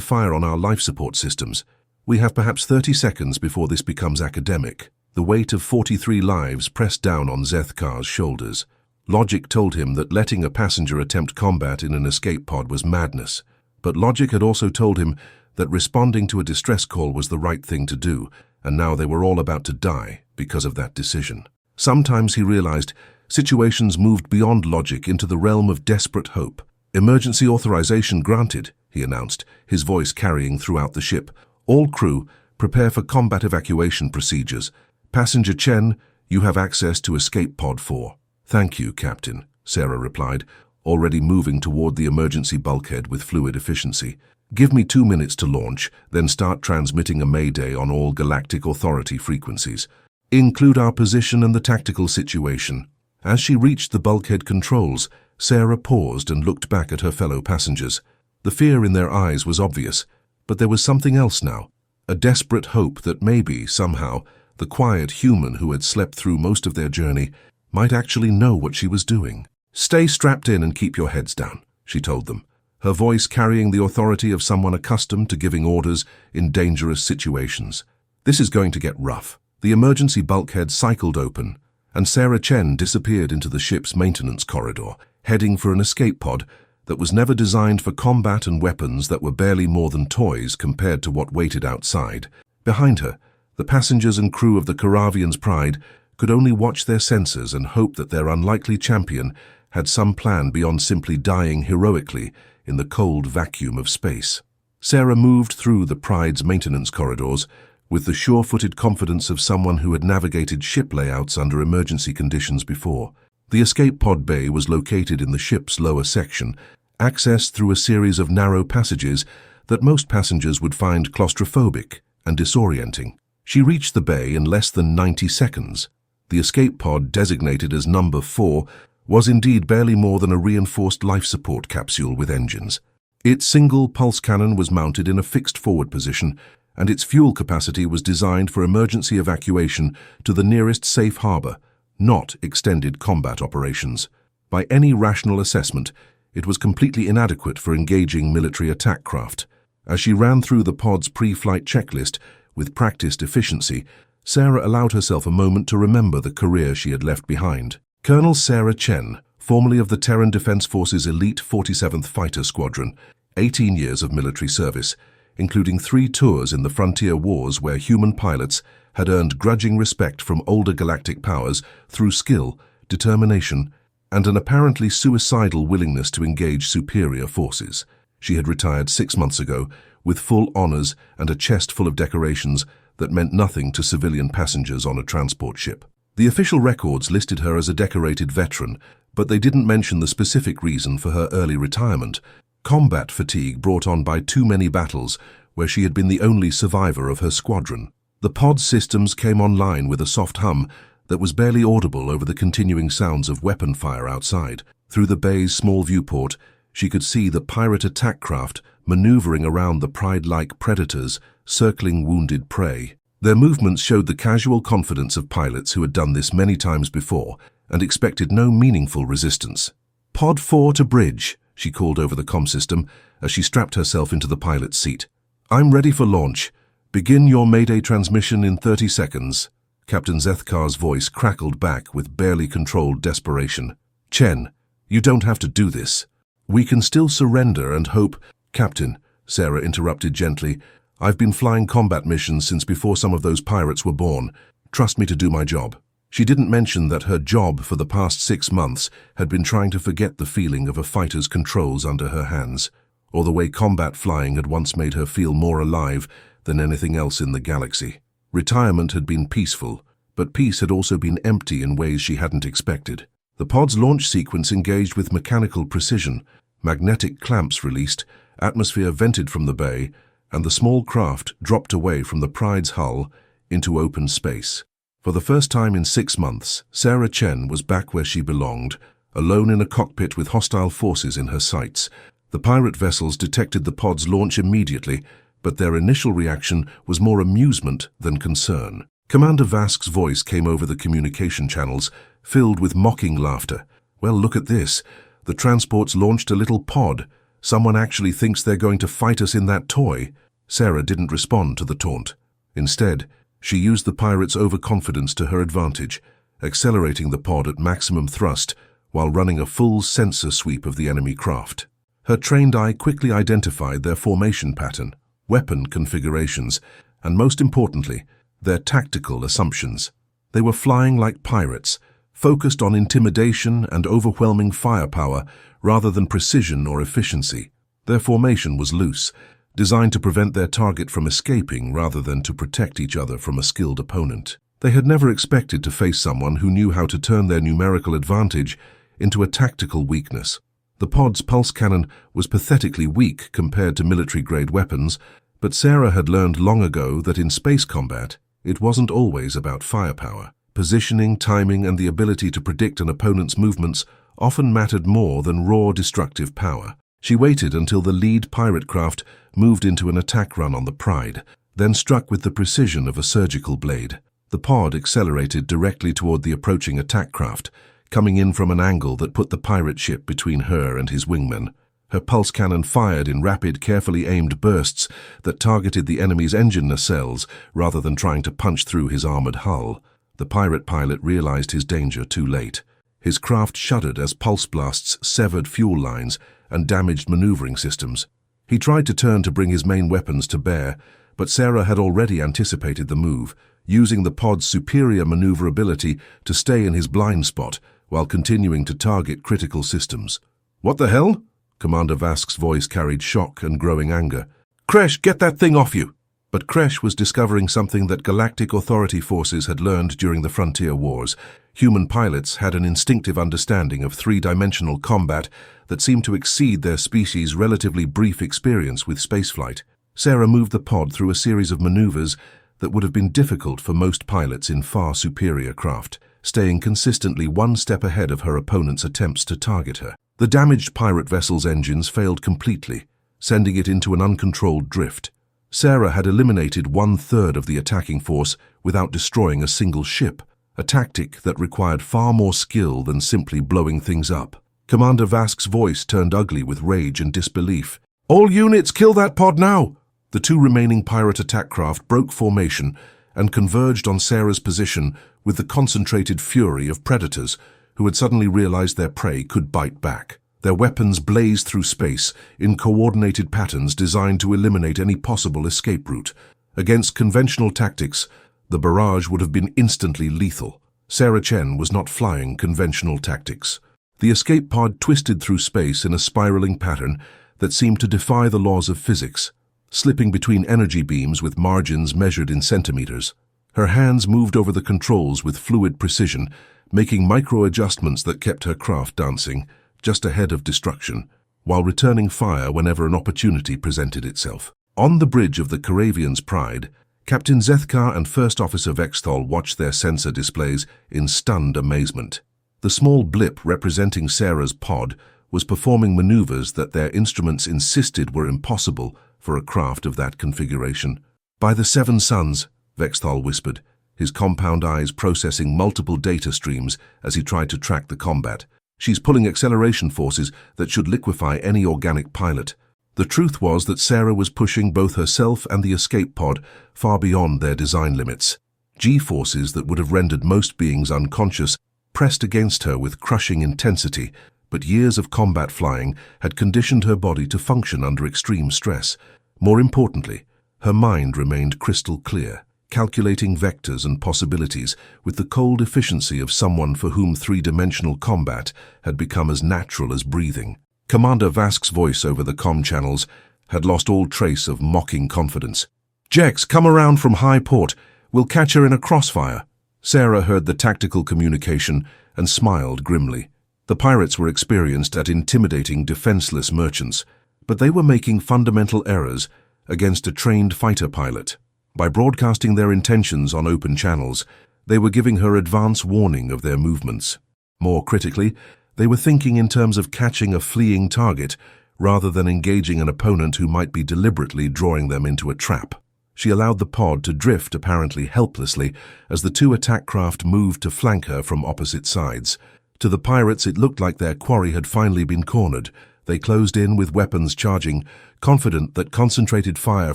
fire on our life support systems. We have perhaps 30 seconds before this becomes academic." The weight of 43 lives pressed down on Zethkar's shoulders. Logic told him that letting a passenger attempt combat in an escape pod was madness. But logic had also told him that responding to a distress call was the right thing to do, and now they were all about to die because of that decision. Sometimes, he realized, situations moved beyond logic into the realm of desperate hope. "Emergency authorization granted," he announced, his voice carrying throughout the ship. "All crew, prepare for combat evacuation procedures. Passenger Chen, you have access to escape pod 4. "Thank you, Captain," Sarah replied, already moving toward the emergency bulkhead with fluid efficiency. "Give me 2 minutes to launch, then start transmitting a mayday on all Galactic Authority frequencies. Include our position and the tactical situation." As she reached the bulkhead controls, Sarah paused and looked back at her fellow passengers. The fear in their eyes was obvious, but there was something else now. A desperate hope that maybe, somehow, the quiet human who had slept through most of their journey might actually know what she was doing. "Stay strapped in and keep your heads down," she told them, her voice carrying the authority of someone accustomed to giving orders in dangerous situations. "This is going to get rough." The emergency bulkhead cycled open, and Sarah Chen disappeared into the ship's maintenance corridor, heading for an escape pod that was never designed for combat and weapons that were barely more than toys compared to what waited outside. Behind her, the passengers and crew of the Caravian's Pride could only watch their sensors and hope that their unlikely champion had some plan beyond simply dying heroically in the cold vacuum of space. Sarah moved through the Pride's maintenance corridors with the sure-footed confidence of someone who had navigated ship layouts under emergency conditions before. The escape pod bay was located in the ship's lower section, accessed through a series of narrow passages that most passengers would find claustrophobic and disorienting. She reached the bay in less than 90 seconds. The escape pod, designated as number 4, was indeed barely more than a reinforced life support capsule with engines. Its single pulse cannon was mounted in a fixed forward position, and its fuel capacity was designed for emergency evacuation to the nearest safe harbor, not extended combat operations. By any rational assessment, it was completely inadequate for engaging military attack craft. As she ran through the pod's pre-flight checklist with practiced efficiency, Sarah allowed herself a moment to remember the career she had left behind. Colonel Sarah Chen, formerly of the Terran Defense Force's elite 47th Fighter Squadron, 18 years of military service, including 3 tours in the frontier wars where human pilots had earned grudging respect from older galactic powers through skill, determination, and an apparently suicidal willingness to engage superior forces. She had retired 6 months ago, with full honors and a chest full of decorations that meant nothing to civilian passengers on a transport ship. The official records listed her as a decorated veteran, but they didn't mention the specific reason for her early retirement: combat fatigue brought on by too many battles where she had been the only survivor of her squadron. The pod systems came online with a soft hum that was barely audible over the continuing sounds of weapon fire outside. Through the bay's small viewport, she could see the pirate attack craft maneuvering around the Pride-like predators, circling wounded prey. Their movements showed the casual confidence of pilots who had done this many times before and expected no meaningful resistance. "Pod 4 to bridge," she called over the comm system as she strapped herself into the pilot's seat. "I'm ready for launch. Begin your Mayday transmission in 30 seconds. Captain Zethkar's voice crackled back with barely controlled desperation. "Chen, you don't have to do this. We can still surrender and hope—" "Captain," Sarah interrupted gently, "I've been flying combat missions since before some of those pirates were born. Trust me to do my job." She didn't mention that her job for the past 6 months had been trying to forget the feeling of a fighter's controls under her hands, or the way combat flying had once made her feel more alive than anything else in the galaxy. Retirement had been peaceful, but peace had also been empty in ways she hadn't expected. The pod's launch sequence engaged with mechanical precision, magnetic clamps released, atmosphere vented from the bay, and the small craft dropped away from the Pride's hull into open space. For the first time in 6 months, Sarah Chen was back where she belonged, alone in a cockpit with hostile forces in her sights. The pirate vessels detected the pod's launch immediately, but their initial reaction was more amusement than concern. Commander Vask's voice came over the communication channels, filled with mocking laughter. "Well, look at this. The transport's launched a little pod. Someone actually thinks they're going to fight us in that toy." Sarah didn't respond to the taunt. Instead, she used the pirate's overconfidence to her advantage, accelerating the pod at maximum thrust while running a full sensor sweep of the enemy craft. Her trained eye quickly identified their formation pattern, weapon configurations, and most importantly, their tactical assumptions. They were flying like pirates, focused on intimidation and overwhelming firepower rather than precision or efficiency. Their formation was loose, designed to prevent their target from escaping rather than to protect each other from a skilled opponent. They had never expected to face someone who knew how to turn their numerical advantage into a tactical weakness. The pod's pulse cannon was pathetically weak compared to military-grade weapons, but Sarah had learned long ago that in space combat, it wasn't always about firepower. Positioning, timing, and the ability to predict an opponent's movements often mattered more than raw destructive power. She waited until the lead pirate craft moved into an attack run on the Pride, then struck with the precision of a surgical blade. The pod accelerated directly toward the approaching attack craft, coming in from an angle that put the pirate ship between her and his wingmen. Her pulse cannon fired in rapid, carefully aimed bursts that targeted the enemy's engine nacelles rather than trying to punch through his armored hull. The pirate pilot realized his danger too late. His craft shuddered as pulse blasts severed fuel lines and damaged maneuvering systems. He tried to turn to bring his main weapons to bear, but Sarah had already anticipated the move, using the pod's superior maneuverability to stay in his blind spot while continuing to target critical systems. "What the hell?" Commander Vask's voice carried shock and growing anger. "Kresh, get that thing off you!" But Kresh was discovering something that Galactic Authority forces had learned during the Frontier Wars. Human pilots had an instinctive understanding of three-dimensional combat that seemed to exceed their species' relatively brief experience with spaceflight. Sarah moved the pod through a series of maneuvers that would have been difficult for most pilots in far superior craft, staying consistently one step ahead of her opponent's attempts to target her. The damaged pirate vessel's engines failed completely, sending it into an uncontrolled drift. Sarah had eliminated 1/3 of the attacking force without destroying a single ship, a tactic that required far more skill than simply blowing things up. Commander Vask's voice turned ugly with rage and disbelief. "All units, kill that pod now!" The two remaining pirate attack craft broke formation and converged on Sarah's position with the concentrated fury of predators who had suddenly realized their prey could bite back. Their weapons blazed through space in coordinated patterns designed to eliminate any possible escape route. Against conventional tactics, the barrage would have been instantly lethal. Sarah Chen was not flying conventional tactics. The escape pod twisted through space in a spiraling pattern that seemed to defy the laws of physics, slipping between energy beams with margins measured in centimeters. Her hands moved over the controls with fluid precision, making micro-adjustments that kept her craft dancing, just ahead of destruction, while returning fire whenever an opportunity presented itself. On the bridge of the Karavian's Pride, Captain Zethkar and First Officer Vexthal watched their sensor displays in stunned amazement. The small blip representing Sarah's pod was performing maneuvers that their instruments insisted were impossible for a craft of that configuration. "By the Seven Suns," Vexthal whispered, his compound eyes processing multiple data streams as he tried to track the combat. "She's pulling acceleration forces that should liquefy any organic pilot." The truth was that Sarah was pushing both herself and the escape pod far beyond their design limits. G-forces that would have rendered most beings unconscious pressed against her with crushing intensity, but years of combat flying had conditioned her body to function under extreme stress. More importantly, her mind remained crystal clear, calculating vectors and possibilities with the cold efficiency of someone for whom three-dimensional combat had become as natural as breathing. Commander Vask's voice over the comm channels had lost all trace of mocking confidence. "Jex, come around from high port. We'll catch her in a crossfire." Sarah heard the tactical communication and smiled grimly. The pirates were experienced at intimidating defenseless merchants, but they were making fundamental errors against a trained fighter pilot. By broadcasting their intentions on open channels, they were giving her advance warning of their movements. More critically, they were thinking in terms of catching a fleeing target rather than engaging an opponent who might be deliberately drawing them into a trap. She allowed the pod to drift apparently helplessly as the two attack craft moved to flank her from opposite sides. To the pirates, it looked like their quarry had finally been cornered. They closed in with weapons charging, confident that concentrated fire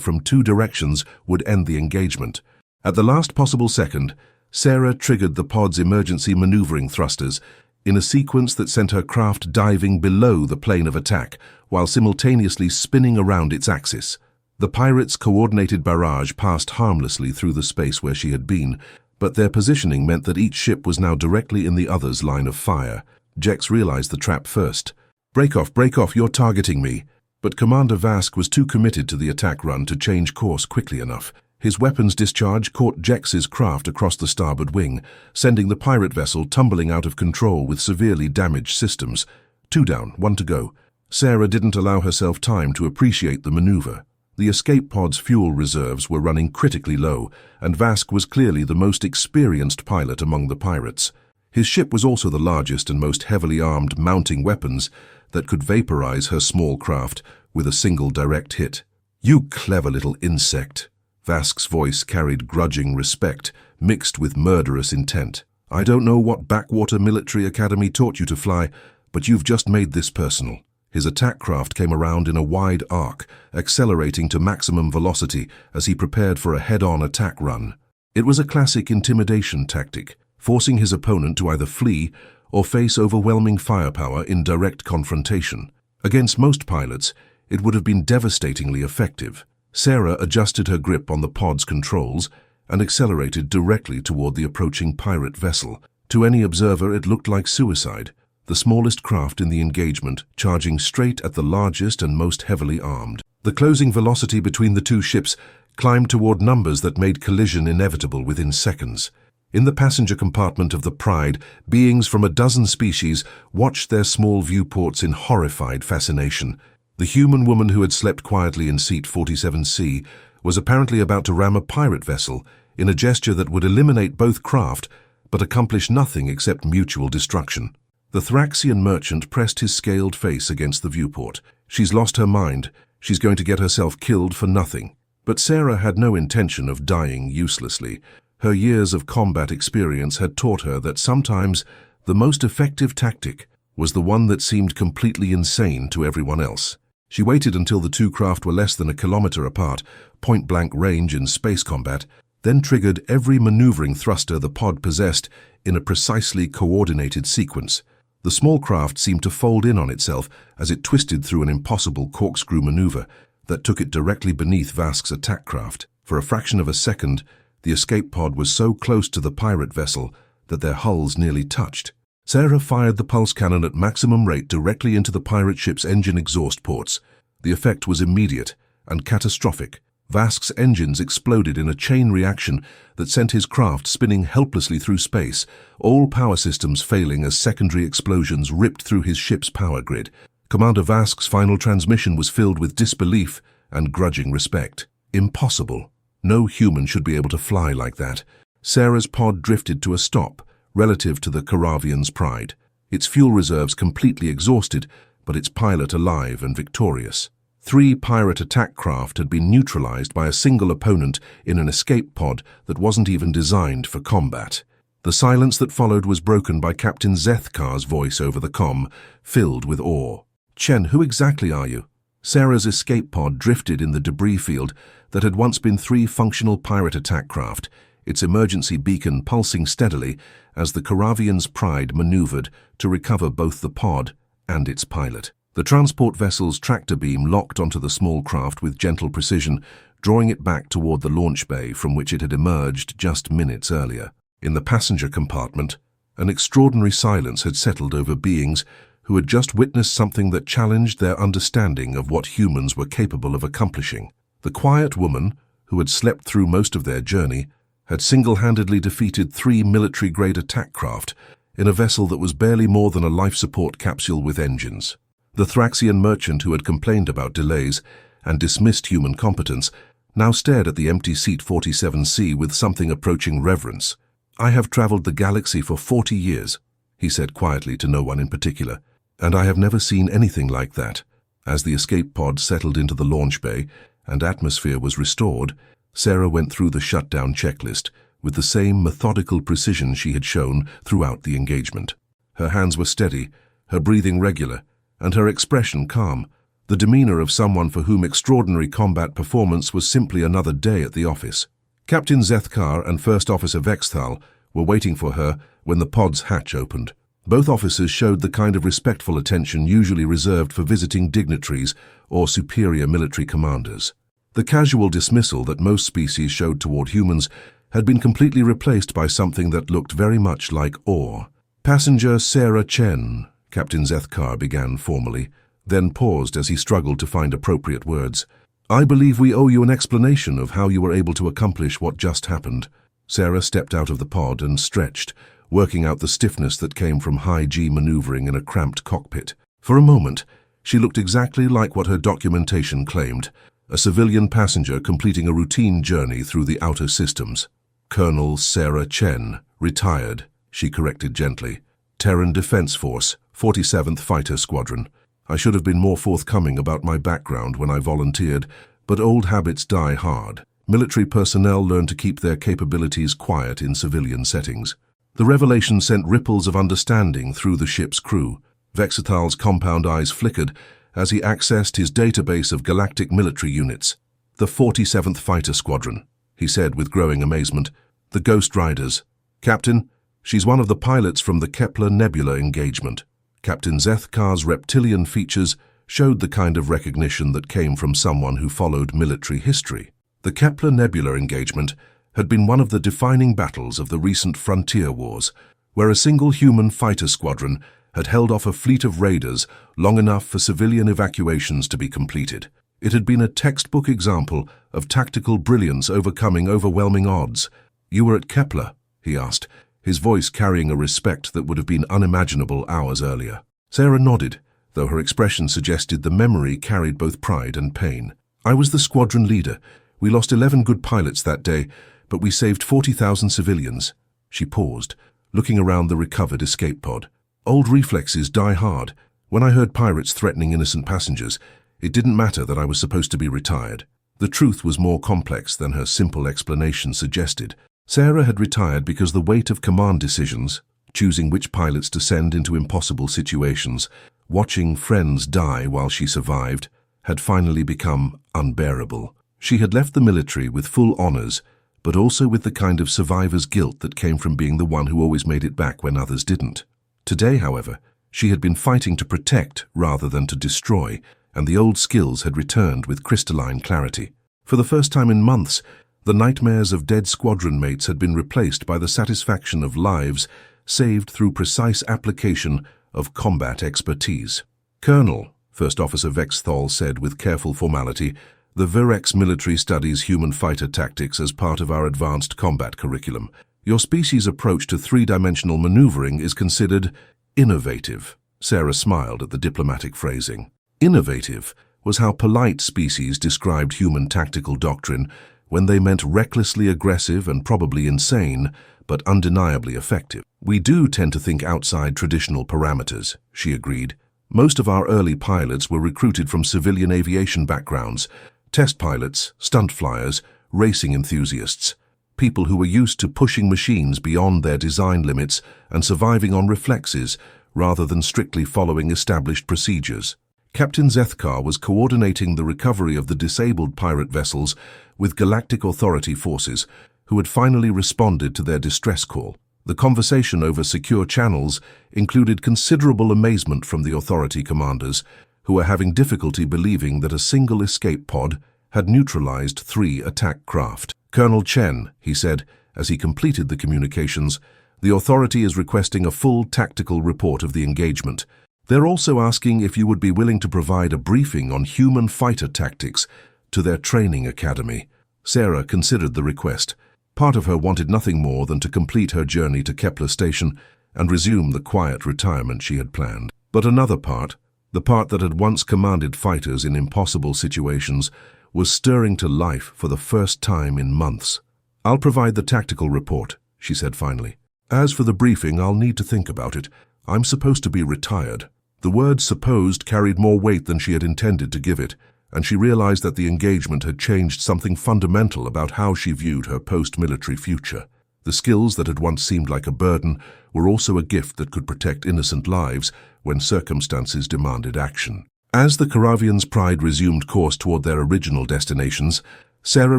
from two directions would end the engagement. At the last possible second, Sarah triggered the pod's emergency maneuvering thrusters in a sequence that sent her craft diving below the plane of attack while simultaneously spinning around its axis. The pirates' coordinated barrage passed harmlessly through the space where she had been, but their positioning meant that each ship was now directly in the other's line of fire. Jex realized the trap first. Break off, you're targeting me." But Commander Vask was too committed to the attack run to change course quickly enough. His weapons discharge caught Jex's craft across the starboard wing, sending the pirate vessel tumbling out of control with severely damaged systems. 2 down, 1 to go. Sarah didn't allow herself time to appreciate the maneuver. The escape pod's fuel reserves were running critically low, and Vask was clearly the most experienced pilot among the pirates. His ship was also the largest and most heavily armed mounting weapons that could vaporize her small craft with a single direct hit. "You clever little insect." Vask's voice carried grudging respect, mixed with murderous intent. "I don't know what backwater military academy taught you to fly, but you've just made this personal." His attack craft came around in a wide arc, accelerating to maximum velocity as he prepared for a head-on attack run. It was a classic intimidation tactic, forcing his opponent to either flee or face overwhelming firepower in direct confrontation. Against most pilots, it would have been devastatingly effective. Sarah adjusted her grip on the pod's controls and accelerated directly toward the approaching pirate vessel. To any observer, it looked like suicide. The smallest craft in the engagement, charging straight at the largest and most heavily armed. The closing velocity between the two ships climbed toward numbers that made collision inevitable within seconds. In the passenger compartment of the Pride, beings from a dozen species watched their small viewports in horrified fascination. The human woman who had slept quietly in seat 47C was apparently about to ram a pirate vessel in a gesture that would eliminate both craft but accomplish nothing except mutual destruction. The Thraxian merchant pressed his scaled face against the viewport. "She's lost her mind. She's going to get herself killed for nothing." But Sarah had no intention of dying uselessly. Her years of combat experience had taught her that sometimes the most effective tactic was the one that seemed completely insane to everyone else. She waited until the two craft were less than a kilometer apart, point-blank range in space combat, then triggered every maneuvering thruster the pod possessed in a precisely coordinated sequence. The small craft seemed to fold in on itself as it twisted through an impossible corkscrew maneuver that took it directly beneath Vask's attack craft. For a fraction of a second, the escape pod was so close to the pirate vessel that their hulls nearly touched. Sarah fired the pulse cannon at maximum rate directly into the pirate ship's engine exhaust ports. The effect was immediate and catastrophic. Vask's engines exploded in a chain reaction that sent his craft spinning helplessly through space, all power systems failing as secondary explosions ripped through his ship's power grid. Commander Vask's final transmission was filled with disbelief and grudging respect. Impossible. No human should be able to fly like that. Sarah's pod drifted to a stop, relative to the Caravian's Pride. Its fuel reserves completely exhausted, but its pilot alive and victorious. 3 pirate attack craft had been neutralized by a single opponent in an escape pod that wasn't even designed for combat. The silence that followed was broken by Captain Zethkar's voice over the comm, filled with awe. "Chen, who exactly are you?" Sarah's escape pod drifted in the debris field that had once been 3 functional pirate attack craft, its emergency beacon pulsing steadily as the Caravian's Pride maneuvered to recover both the pod and its pilot. The transport vessel's tractor beam locked onto the small craft with gentle precision, drawing it back toward the launch bay from which it had emerged just minutes earlier. In the passenger compartment, an extraordinary silence had settled over beings who had just witnessed something that challenged their understanding of what humans were capable of accomplishing. The quiet woman, who had slept through most of their journey, had single-handedly defeated 3 military-grade attack craft in a vessel that was barely more than a life support capsule with engines. The Thraxian merchant who had complained about delays and dismissed human competence now stared at the empty seat 47C with something approaching reverence. "I have traveled the galaxy for 40 years, he said quietly to no one in particular, "and I have never seen anything like that." As the escape pod settled into the launch bay and atmosphere was restored, Sarah went through the shutdown checklist with the same methodical precision she had shown throughout the engagement. Her hands were steady, her breathing regular, and her expression calm, the demeanor of someone for whom extraordinary combat performance was simply another day at the office. Captain Zethkar and First Officer Vexthal were waiting for her when the pod's hatch opened. Both officers showed the kind of respectful attention usually reserved for visiting dignitaries or superior military commanders. The casual dismissal that most species showed toward humans had been completely replaced by something that looked very much like awe. "Passenger Sarah Chen," Captain Zethkar began formally, then paused as he struggled to find appropriate words. "I believe we owe you an explanation of how you were able to accomplish what just happened." Sarah stepped out of the pod and stretched, working out the stiffness that came from high-G maneuvering in a cramped cockpit. For a moment, she looked exactly like what her documentation claimed, a civilian passenger completing a routine journey through the outer systems. "Colonel Sarah Chen, retired," she corrected gently. "Terran Defense Force, 47th Fighter Squadron. I should have been more forthcoming about my background when I volunteered, but old habits die hard. Military personnel learn to keep their capabilities quiet in civilian settings." The revelation sent ripples of understanding through the ship's crew. Vexithal's compound eyes flickered as he accessed his database of galactic military units. "The 47th Fighter Squadron," he said with growing amazement. "The Ghost Riders. Captain, she's one of the pilots from the Kepler Nebula engagement." Captain Zethkar's reptilian features showed the kind of recognition that came from someone who followed military history. The Kepler Nebula engagement had been one of the defining battles of the recent frontier wars, where a single human fighter squadron had held off a fleet of raiders long enough for civilian evacuations to be completed. It had been a textbook example of tactical brilliance overcoming overwhelming odds. "You were at Kepler?" he asked, his voice carrying a respect that would have been unimaginable hours earlier. Sarah nodded, though her expression suggested the memory carried both pride and pain. "I was the squadron leader. We lost 11 good pilots that day, but we saved 40,000 civilians." She paused, looking around the recovered escape pod. "Old reflexes die hard. When I heard pirates threatening innocent passengers, it didn't matter that I was supposed to be retired." The truth was more complex than her simple explanation suggested. Sarah had retired because the weight of command decisions, choosing which pilots to send into impossible situations, watching friends die while she survived, had finally become unbearable. She had left the military with full honors, but also with the kind of survivor's guilt that came from being the one who always made it back when others didn't. Today, however, she had been fighting to protect rather than to destroy, and the old skills had returned with crystalline clarity. For the first time in months, the nightmares of dead squadron mates had been replaced by the satisfaction of lives saved through precise application of combat expertise. "Colonel," First Officer Vexthal said with careful formality, "the Virex military studies human fighter tactics as part of our advanced combat curriculum. Your species' approach to three-dimensional maneuvering is considered innovative." Sarah smiled at the diplomatic phrasing. Innovative was how polite species described human tactical doctrine when they meant recklessly aggressive and probably insane, but undeniably effective. "We do tend to think outside traditional parameters," she agreed. "Most of our early pilots were recruited from civilian aviation backgrounds, test pilots, stunt flyers, racing enthusiasts, people who were used to pushing machines beyond their design limits and surviving on reflexes rather than strictly following established procedures." Captain Zethkar was coordinating the recovery of the disabled pirate vessels with Galactic Authority forces, who had finally responded to their distress call. The conversation over secure channels included considerable amazement from the Authority commanders, who were having difficulty believing that a single escape pod had neutralized 3 attack craft. "Colonel Chen," he said, as he completed the communications, "the Authority is requesting a full tactical report of the engagement. They're also asking if you would be willing to provide a briefing on human fighter tactics to their training academy." Sarah considered the request. Part of her wanted nothing more than to complete her journey to Kepler Station and resume the quiet retirement she had planned. But another part, the part that had once commanded fighters in impossible situations, was stirring to life for the first time in months. "I'll provide the tactical report," she said finally. "As for the briefing, I'll need to think about it. I'm supposed to be retired." The word "supposed" carried more weight than she had intended to give it, and she realized that the engagement had changed something fundamental about how she viewed her post-military future. The skills that had once seemed like a burden were also a gift that could protect innocent lives when circumstances demanded action. As the Caravian's Pride resumed course toward their original destinations, Sarah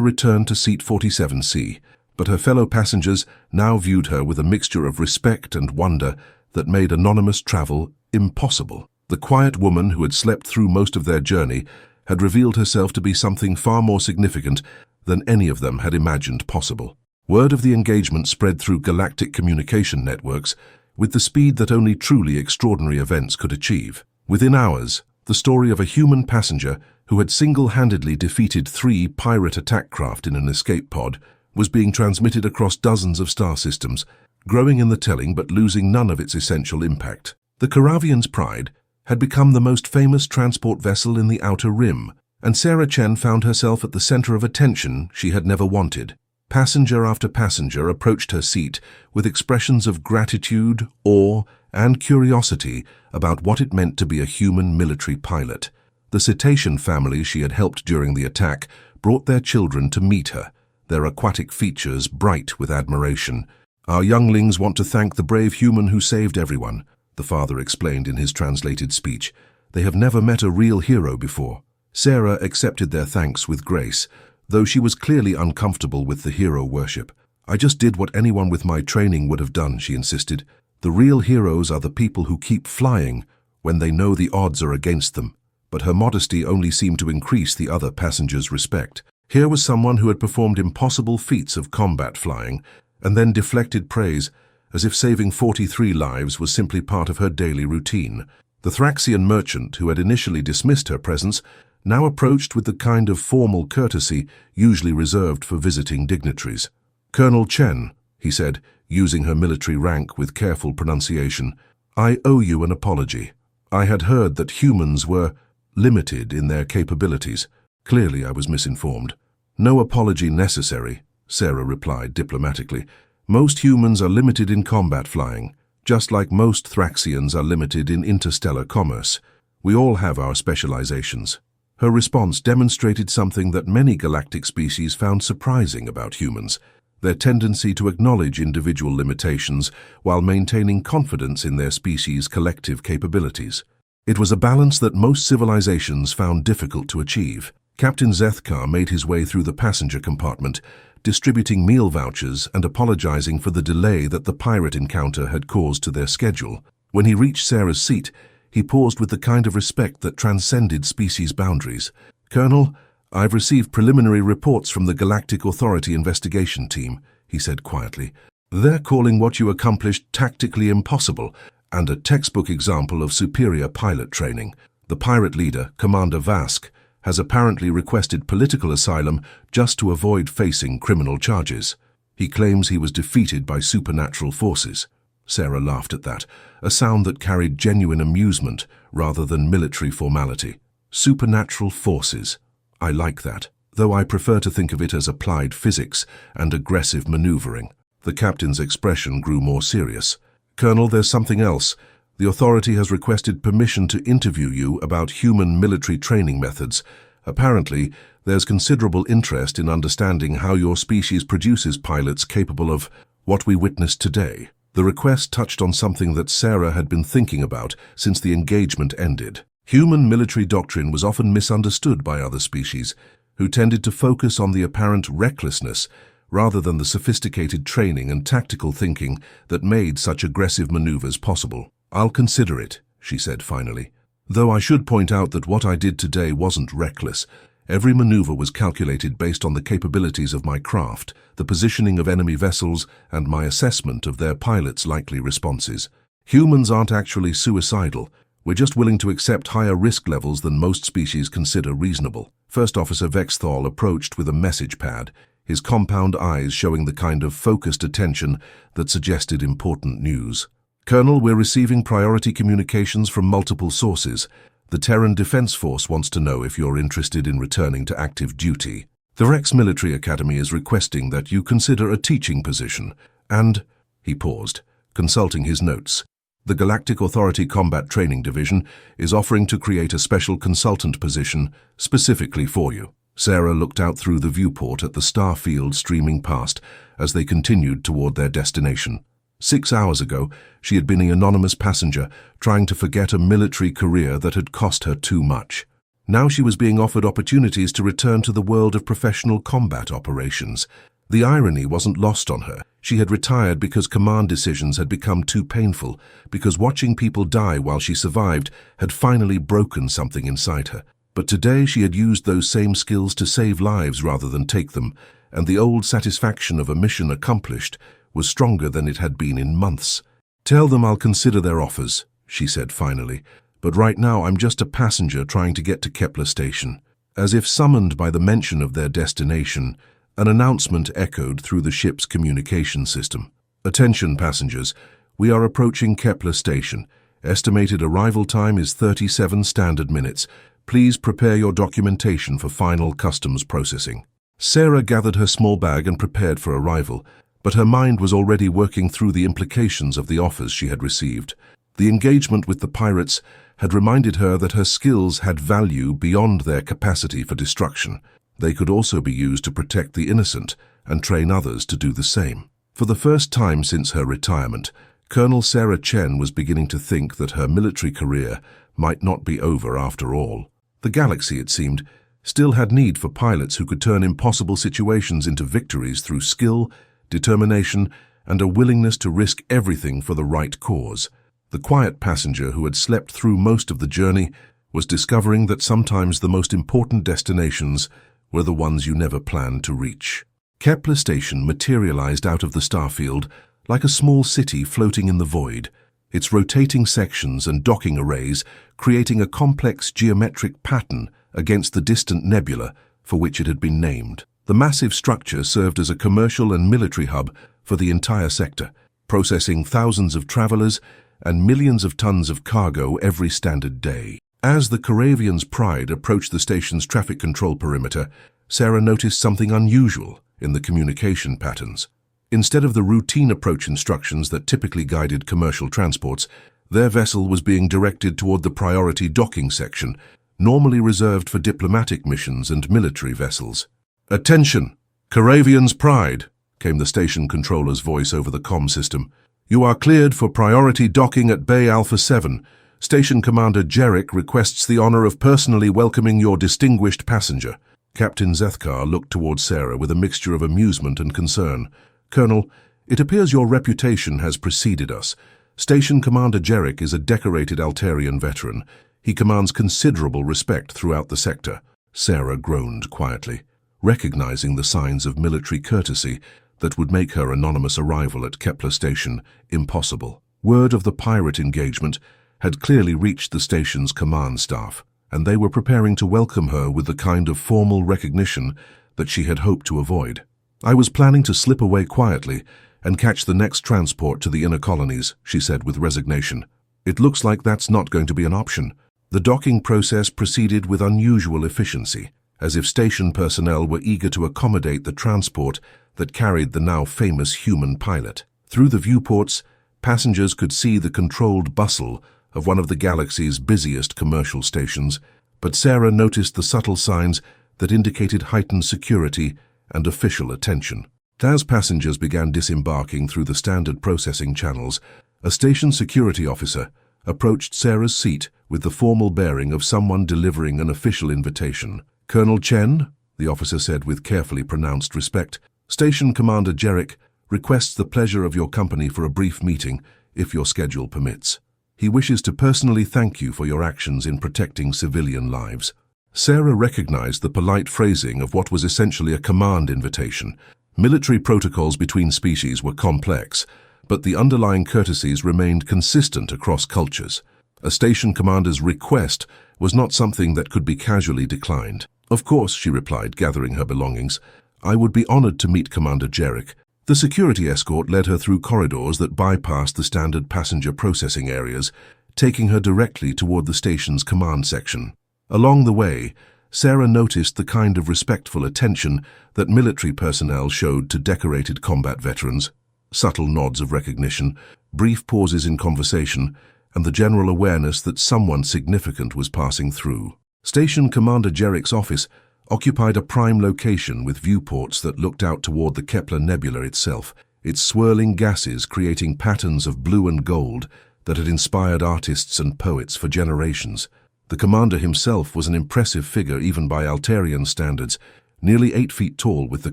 returned to seat 47C, but her fellow passengers now viewed her with a mixture of respect and wonder that made anonymous travel impossible. The quiet woman who had slept through most of their journey had revealed herself to be something far more significant than any of them had imagined possible. Word of the engagement spread through galactic communication networks with the speed that only truly extraordinary events could achieve. Within hours, the story of a human passenger who had single-handedly defeated 3 pirate attack craft in an escape pod was being transmitted across dozens of star systems, growing in the telling but losing none of its essential impact. The Caravian's Pride had become the most famous transport vessel in the Outer Rim, and Sarah Chen found herself at the center of attention she had never wanted. Passenger after passenger approached her seat with expressions of gratitude, awe, and curiosity about what it meant to be a human military pilot. The cetacean family she had helped during the attack brought their children to meet her, their aquatic features bright with admiration. "Our younglings want to thank the brave human who saved everyone," the father explained in his translated speech. "They have never met a real hero before." Sarah accepted their thanks with grace, though she was clearly uncomfortable with the hero worship. "I just did what anyone with my training would have done," she insisted. "The real heroes are the people who keep flying when they know the odds are against them." But her modesty only seemed to increase the other passengers' respect. Here was someone who had performed impossible feats of combat flying and then deflected praise as if saving 43 lives was simply part of her daily routine. The Thraxian merchant, who had initially dismissed her presence, now approached with the kind of formal courtesy usually reserved for visiting dignitaries. "Colonel Chen," he said, using her military rank with careful pronunciation, "I owe you an apology. I had heard that humans were limited in their capabilities. Clearly I was misinformed." "No apology necessary," Sarah replied diplomatically. "Most humans are limited in combat flying, just like most Thraxians are limited in interstellar commerce. We all have our specializations." Her response demonstrated something that many galactic species found surprising about humans: their tendency to acknowledge individual limitations while maintaining confidence in their species' collective capabilities. It was a balance that most civilizations found difficult to achieve. Captain Zethkar made his way through the passenger compartment, distributing meal vouchers and apologizing for the delay that the pirate encounter had caused to their schedule. When he reached Sarah's seat, he paused with the kind of respect that transcended species boundaries. "Colonel, I've received preliminary reports from the Galactic Authority investigation team," he said quietly. "They're calling what you accomplished tactically impossible and a textbook example of superior pilot training. The pirate leader, Commander Vask, has apparently requested political asylum just to avoid facing criminal charges. He claims he was defeated by supernatural forces." Sarah laughed at that, a sound that carried genuine amusement rather than military formality. Supernatural forces. I like that, though I prefer to think of it as applied physics and aggressive maneuvering. The captain's expression grew more serious. "Colonel, there's something else. The authority has requested permission to interview you about human military training methods. Apparently, there's considerable interest in understanding how your species produces pilots capable of what we witnessed today." The request touched on something that Sarah had been thinking about since the engagement ended. Human military doctrine was often misunderstood by other species, who tended to focus on the apparent recklessness rather than the sophisticated training and tactical thinking that made such aggressive maneuvers possible. "I'll consider it," she said finally. "Though I should point out that what I did today wasn't reckless. Every maneuver was calculated based on the capabilities of my craft, the positioning of enemy vessels, and my assessment of their pilots' likely responses. Humans aren't actually suicidal. We're just willing to accept higher risk levels than most species consider reasonable." First Officer Vexthal approached with a message pad, his compound eyes showing the kind of focused attention that suggested important news. "Colonel, we're receiving priority communications from multiple sources. The Terran Defense Force wants to know if you're interested in returning to active duty. The Rex Military Academy is requesting that you consider a teaching position, and—" he paused, consulting his notes. The Galactic Authority Combat Training Division is offering to create a special consultant position specifically for you. Sarah looked out through the viewport at the star field streaming past as they continued toward their destination. 6 hours ago, she had been an anonymous passenger trying to forget a military career that had cost her too much. Now she was being offered opportunities to return to the world of professional combat operations. The irony wasn't lost on her. She had retired because command decisions had become too painful, because watching people die while she survived had finally broken something inside her. But today she had used those same skills to save lives rather than take them, and the old satisfaction of a mission accomplished was stronger than it had been in months. "Tell them I'll consider their offers," she said finally, "but right now I'm just a passenger trying to get to Kepler Station." As if summoned by the mention of their destination, an announcement echoed through the ship's communication system. "Attention passengers, we are approaching Kepler Station. Estimated arrival time is 37 standard minutes. Please prepare your documentation for final customs processing." Sarah gathered her small bag and prepared for arrival, but her mind was already working through the implications of the offers she had received. The engagement with the pirates had reminded her that her skills had value beyond their capacity for destruction. They could also be used to protect the innocent and train others to do the same. For the first time since her retirement, Colonel Sarah Chen was beginning to think that her military career might not be over after all. The galaxy, it seemed, still had need for pilots who could turn impossible situations into victories through skill, determination, and a willingness to risk everything for the right cause. The quiet passenger who had slept through most of the journey was discovering that sometimes the most important destinations were the ones you never planned to reach. Kepler Station materialized out of the starfield like a small city floating in the void, its rotating sections and docking arrays creating a complex geometric pattern against the distant nebula for which it had been named. The massive structure served as a commercial and military hub for the entire sector, processing thousands of travelers and millions of tons of cargo every standard day. As the Caravian's Pride approached the station's traffic control perimeter, Sarah noticed something unusual in the communication patterns. Instead of the routine approach instructions that typically guided commercial transports, their vessel was being directed toward the priority docking section, normally reserved for diplomatic missions and military vessels. "Attention! Caravian's Pride," came the station controller's voice over the comm system. "You are cleared for priority docking at Bay Alpha 7. Station Commander Jarek requests the honor of personally welcoming your distinguished passenger." Captain Zethkar looked towards Sarah with a mixture of amusement and concern. "Colonel, it appears your reputation has preceded us. Station Commander Jarek is a decorated Altarian veteran. He commands considerable respect throughout the sector." Sarah groaned quietly, recognizing the signs of military courtesy that would make her anonymous arrival at Kepler Station impossible. Word of the pirate engagement had clearly reached the station's command staff, and they were preparing to welcome her with the kind of formal recognition that she had hoped to avoid. "I was planning to slip away quietly and catch the next transport to the inner colonies," she said with resignation. "It looks like that's not going to be an option." The docking process proceeded with unusual efficiency, as if station personnel were eager to accommodate the transport that carried the now famous human pilot. Through the viewports, passengers could see the controlled bustle of one of the galaxy's busiest commercial stations, but Sarah noticed the subtle signs that indicated heightened security and official attention. As passengers began disembarking through the standard processing channels, a station security officer approached Sarah's seat with the formal bearing of someone delivering an official invitation. "Colonel Chen," the officer said with carefully pronounced respect, "Station Commander Jarek requests the pleasure of your company for a brief meeting, if your schedule permits. He wishes to personally thank you for your actions in protecting civilian lives." Sarah recognized the polite phrasing of what was essentially a command invitation. Military protocols between species were complex, but the underlying courtesies remained consistent across cultures. A station commander's request was not something that could be casually declined. "Of course," she replied, gathering her belongings. "I would be honored to meet Commander Jarek." The security escort led her through corridors that bypassed the standard passenger processing areas, taking her directly toward the station's command section. Along the way, Sarah noticed the kind of respectful attention that military personnel showed to decorated combat veterans. subtle nods of recognition, brief pauses in conversation, and the general awareness that someone significant was passing through. Station Commander Jerich's office occupied a prime location with viewports that looked out toward the Kepler Nebula itself, its swirling gases creating patterns of blue and gold that had inspired artists and poets for generations. The commander himself was an impressive figure even by Altarian standards, nearly 8 feet tall with the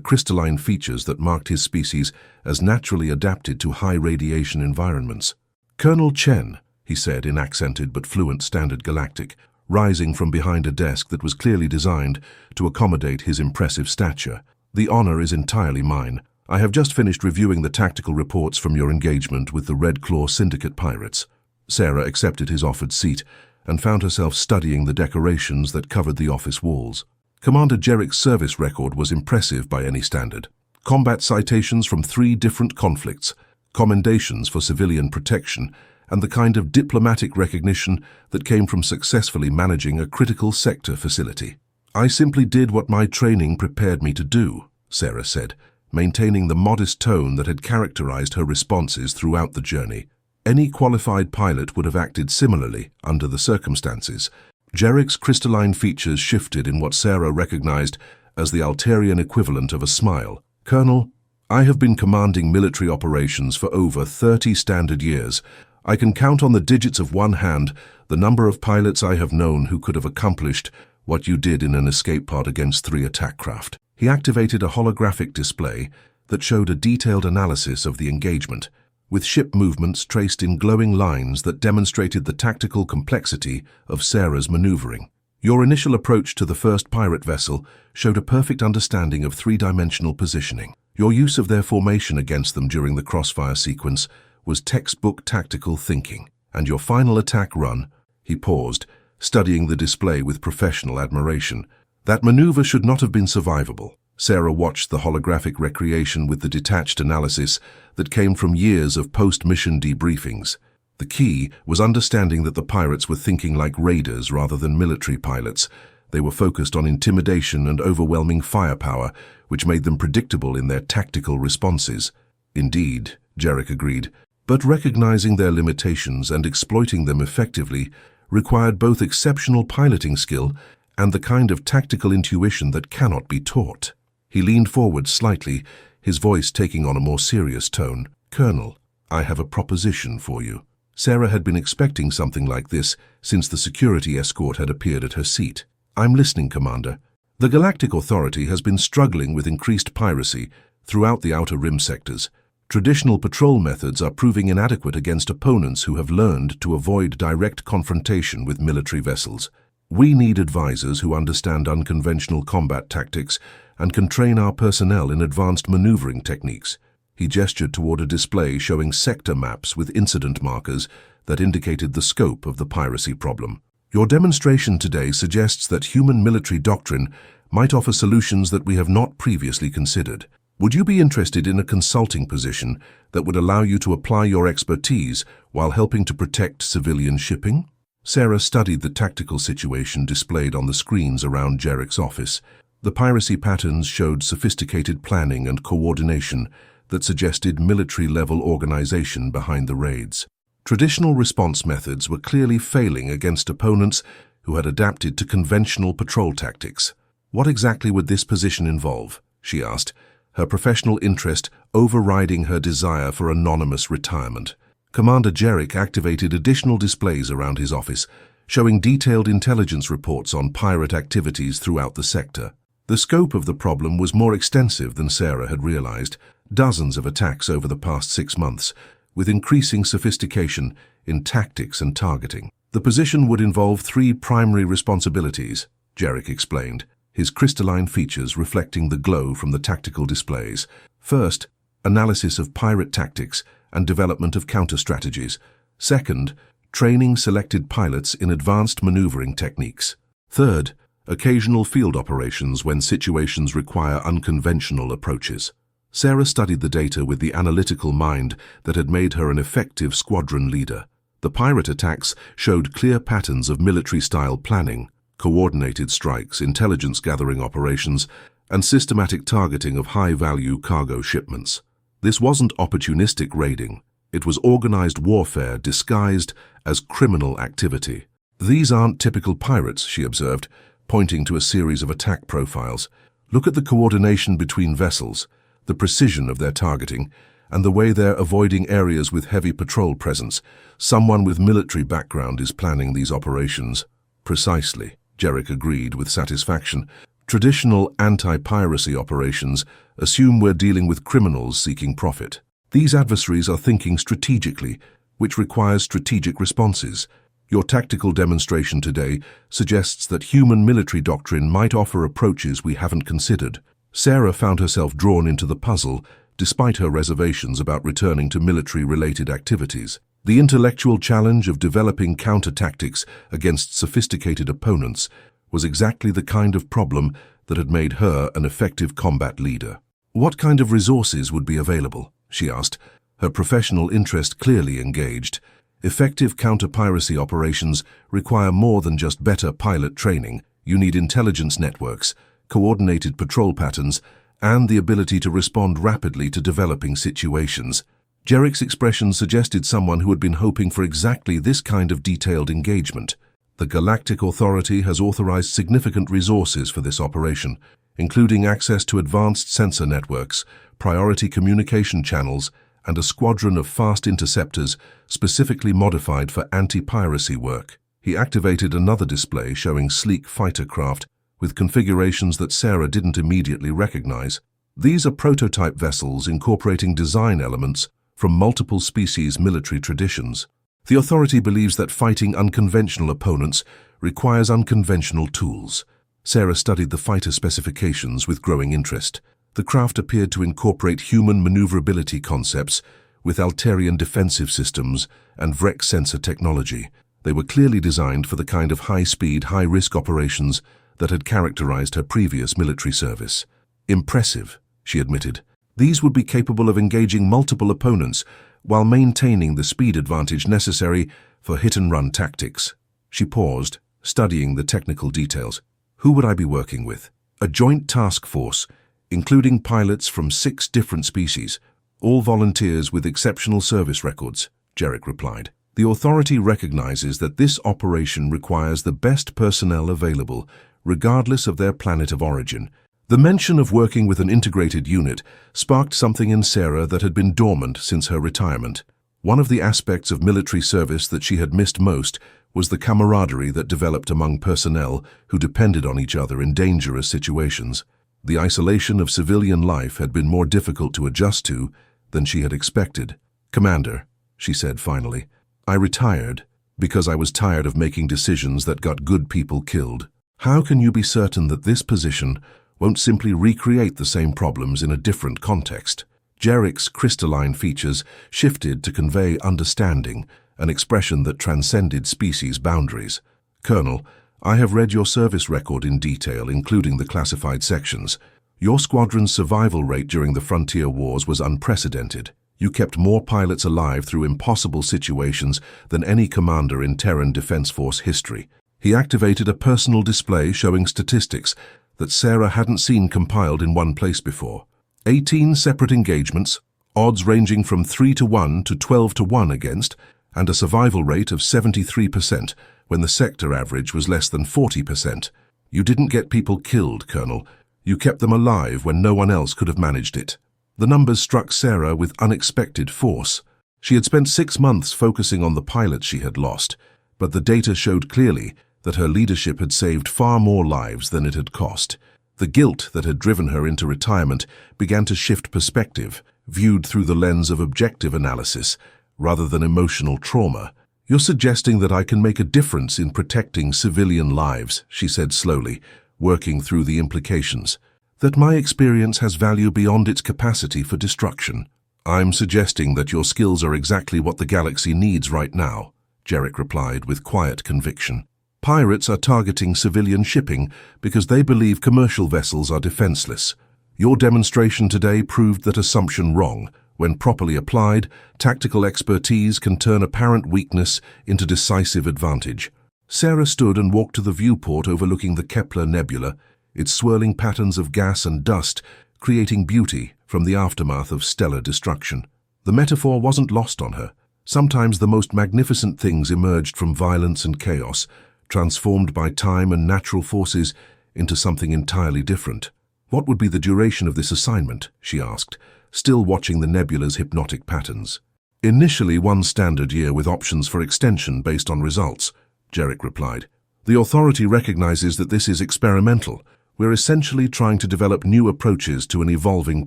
crystalline features that marked his species as naturally adapted to high radiation environments. "Colonel Chen," he said in accented but fluent Standard Galactic, rising from behind a desk that was clearly designed to accommodate his impressive stature. "The honor is entirely mine. I have just finished reviewing the tactical reports from your engagement with the Red Claw Syndicate pirates." Sarah accepted his offered seat and found herself studying the decorations that covered the office walls. Commander Jerich's service record was impressive by any standard. Combat citations from 3 different conflicts, commendations for civilian protection, and the kind of diplomatic recognition that came from successfully managing a critical sector facility. "I simply did what my training prepared me to do," Sarah said, maintaining the modest tone that had characterized her responses throughout the journey. Any qualified pilot would have acted similarly under the circumstances. Jerich's crystalline features shifted in what Sarah recognized as the Altarian equivalent of a smile. "Colonel, I have been commanding military operations for over 30 standard years. I can count on the digits of one hand the number of pilots I have known who could have accomplished what you did in an escape pod against 3 attack craft." He activated a holographic display that showed a detailed analysis of the engagement, with ship movements traced in glowing lines that demonstrated the tactical complexity of Sarah's maneuvering. "Your initial approach to the first pirate vessel showed a perfect understanding of 3-dimensional positioning. Your use of their formation against them during the crossfire sequence was textbook tactical thinking. And your final attack run," he paused, studying the display with professional admiration, "that maneuver should not have been survivable." Sarah watched the holographic recreation with the detached analysis that came from years of post-mission debriefings. The key was understanding that the pirates were thinking like raiders rather than military pilots. They were focused on intimidation and overwhelming firepower, which made them predictable in their tactical responses. "Indeed," Jerich agreed, "but recognizing their limitations and exploiting them effectively required both exceptional piloting skill and the kind of tactical intuition that cannot be taught." He leaned forward slightly, his voice taking on a more serious tone. "Colonel, I have a proposition for you." Sarah had been expecting something like this since the security escort had appeared at her seat. "I'm listening, Commander." "The Galactic Authority has been struggling with increased piracy throughout the Outer Rim sectors. Traditional patrol methods are proving inadequate against opponents who have learned to avoid direct confrontation with military vessels. We need advisors who understand unconventional combat tactics and can train our personnel in advanced maneuvering techniques." He gestured toward a display showing sector maps with incident markers that indicated the scope of the piracy problem. "Your demonstration today suggests that human military doctrine might offer solutions that we have not previously considered. Would you be interested in a consulting position that would allow you to apply your expertise while helping to protect civilian shipping?" Sarah studied the tactical situation displayed on the screens around Jerich's office. The piracy patterns showed sophisticated planning and coordination that suggested military-level organization behind the raids. Traditional response methods were clearly failing against opponents who had adapted to conventional patrol tactics. "What exactly would this position involve?" she asked, her professional interest overriding her desire for anonymous retirement. Commander Jerich activated additional displays around his office, showing detailed intelligence reports on pirate activities throughout the sector. The scope of the problem was more extensive than Sarah had realized. Dozens of attacks over the past 6 months, with increasing sophistication in tactics and targeting. "The position would involve 3 primary responsibilities," Jerich explained, his crystalline features reflecting the glow from the tactical displays. "First, analysis of pirate tactics and development of counter-strategies. Second, training selected pilots in advanced maneuvering techniques. Third, occasional field operations when situations require unconventional approaches." Sarah studied the data with the analytical mind that had made her an effective squadron leader. The pirate attacks showed clear patterns of military-style planning, coordinated strikes, intelligence-gathering operations, and systematic targeting of high-value cargo shipments. This wasn't opportunistic raiding. It was organized warfare disguised as criminal activity. These aren't typical pirates, she observed, pointing to a series of attack profiles. Look at the coordination between vessels, the precision of their targeting, and the way they're avoiding areas with heavy patrol presence. Someone with military background is planning these operations. Precisely, Jarek agreed with satisfaction. Traditional anti-piracy operations assume we're dealing with criminals seeking profit. These adversaries are thinking strategically, which requires strategic responses. Your tactical demonstration today suggests that human military doctrine might offer approaches we haven't considered. Sarah found herself drawn into the puzzle, despite her reservations about returning to military-related activities. The intellectual challenge of developing counter-tactics against sophisticated opponents was exactly the kind of problem that had made her an effective combat leader. What kind of resources would be available? She asked, her professional interest clearly engaged. Effective counter-piracy operations require more than just better pilot training. You need intelligence networks, coordinated patrol patterns, and the ability to respond rapidly to developing situations. Jarek's expression suggested someone who had been hoping for exactly this kind of detailed engagement. The Galactic Authority has authorized significant resources for this operation, including access to advanced sensor networks, priority communication channels, and a squadron of fast interceptors specifically modified for anti-piracy work. He activated another display showing sleek fighter craft with configurations that Sarah didn't immediately recognize. These are prototype vessels incorporating design elements from multiple species' military traditions. The Authority believes that fighting unconventional opponents requires unconventional tools. Sarah studied the fighter specifications with growing interest. The craft appeared to incorporate human maneuverability concepts with Alterian defensive systems and Vrek sensor technology. They were clearly designed for the kind of high-speed, high-risk operations that had characterized her previous military service. Impressive, she admitted. These would be capable of engaging multiple opponents while maintaining the speed advantage necessary for hit-and-run tactics. She paused, studying the technical details. Who would I be working with? A joint task force, including pilots from 6 different species, all volunteers with exceptional service records, Jarek replied. The Authority recognizes that this operation requires the best personnel available, regardless of their planet of origin. The mention of working with an integrated unit sparked something in Sarah that had been dormant since her retirement. One of the aspects of military service that she had missed most was the camaraderie that developed among personnel who depended on each other in dangerous situations. The isolation of civilian life had been more difficult to adjust to than she had expected. "Commander," she said finally, "I retired because I was tired of making decisions that got good people killed. How can you be certain that this position won't simply recreate the same problems in a different context?" Jarek's crystalline features shifted to convey understanding, an expression that transcended species boundaries. "Colonel, I have read your service record in detail, including the classified sections. Your squadron's survival rate during the frontier wars was unprecedented. You kept more pilots alive through impossible situations than any commander in Terran Defense Force history." He activated a personal display showing statistics that Sarah hadn't seen compiled in one place before. 18 separate engagements, odds ranging from 3-1 to 12-1 against, and a survival rate of 73% when the sector average was less than 40%. You didn't get people killed, Colonel. You kept them alive when no one else could have managed it. The numbers struck Sarah with unexpected force. She had spent 6 months focusing on the pilots she had lost, but the data showed clearly that her leadership had saved far more lives than it had cost. The guilt that had driven her into retirement began to shift perspective, viewed through the lens of objective analysis rather than emotional trauma. "You're suggesting that I can make a difference in protecting civilian lives," she said slowly, working through the implications. "That my experience has value beyond its capacity for destruction." "I'm suggesting that your skills are exactly what the galaxy needs right now," Jarek replied with quiet conviction. "Pirates are targeting civilian shipping because they believe commercial vessels are defenseless. Your demonstration today proved that assumption wrong. When properly applied, tactical expertise can turn apparent weakness into decisive advantage." Sarah stood and walked to the viewport overlooking the Kepler Nebula, its swirling patterns of gas and dust creating beauty from the aftermath of stellar destruction. The metaphor wasn't lost on her. Sometimes the most magnificent things emerged from violence and chaos, transformed by time and natural forces into something entirely different. "What would be the duration of this assignment?" she asked, still watching the nebula's hypnotic patterns. "Initially 1 standard year with options for extension based on results," Jarek replied. "The authority recognizes that this is experimental. We're essentially trying to develop new approaches to an evolving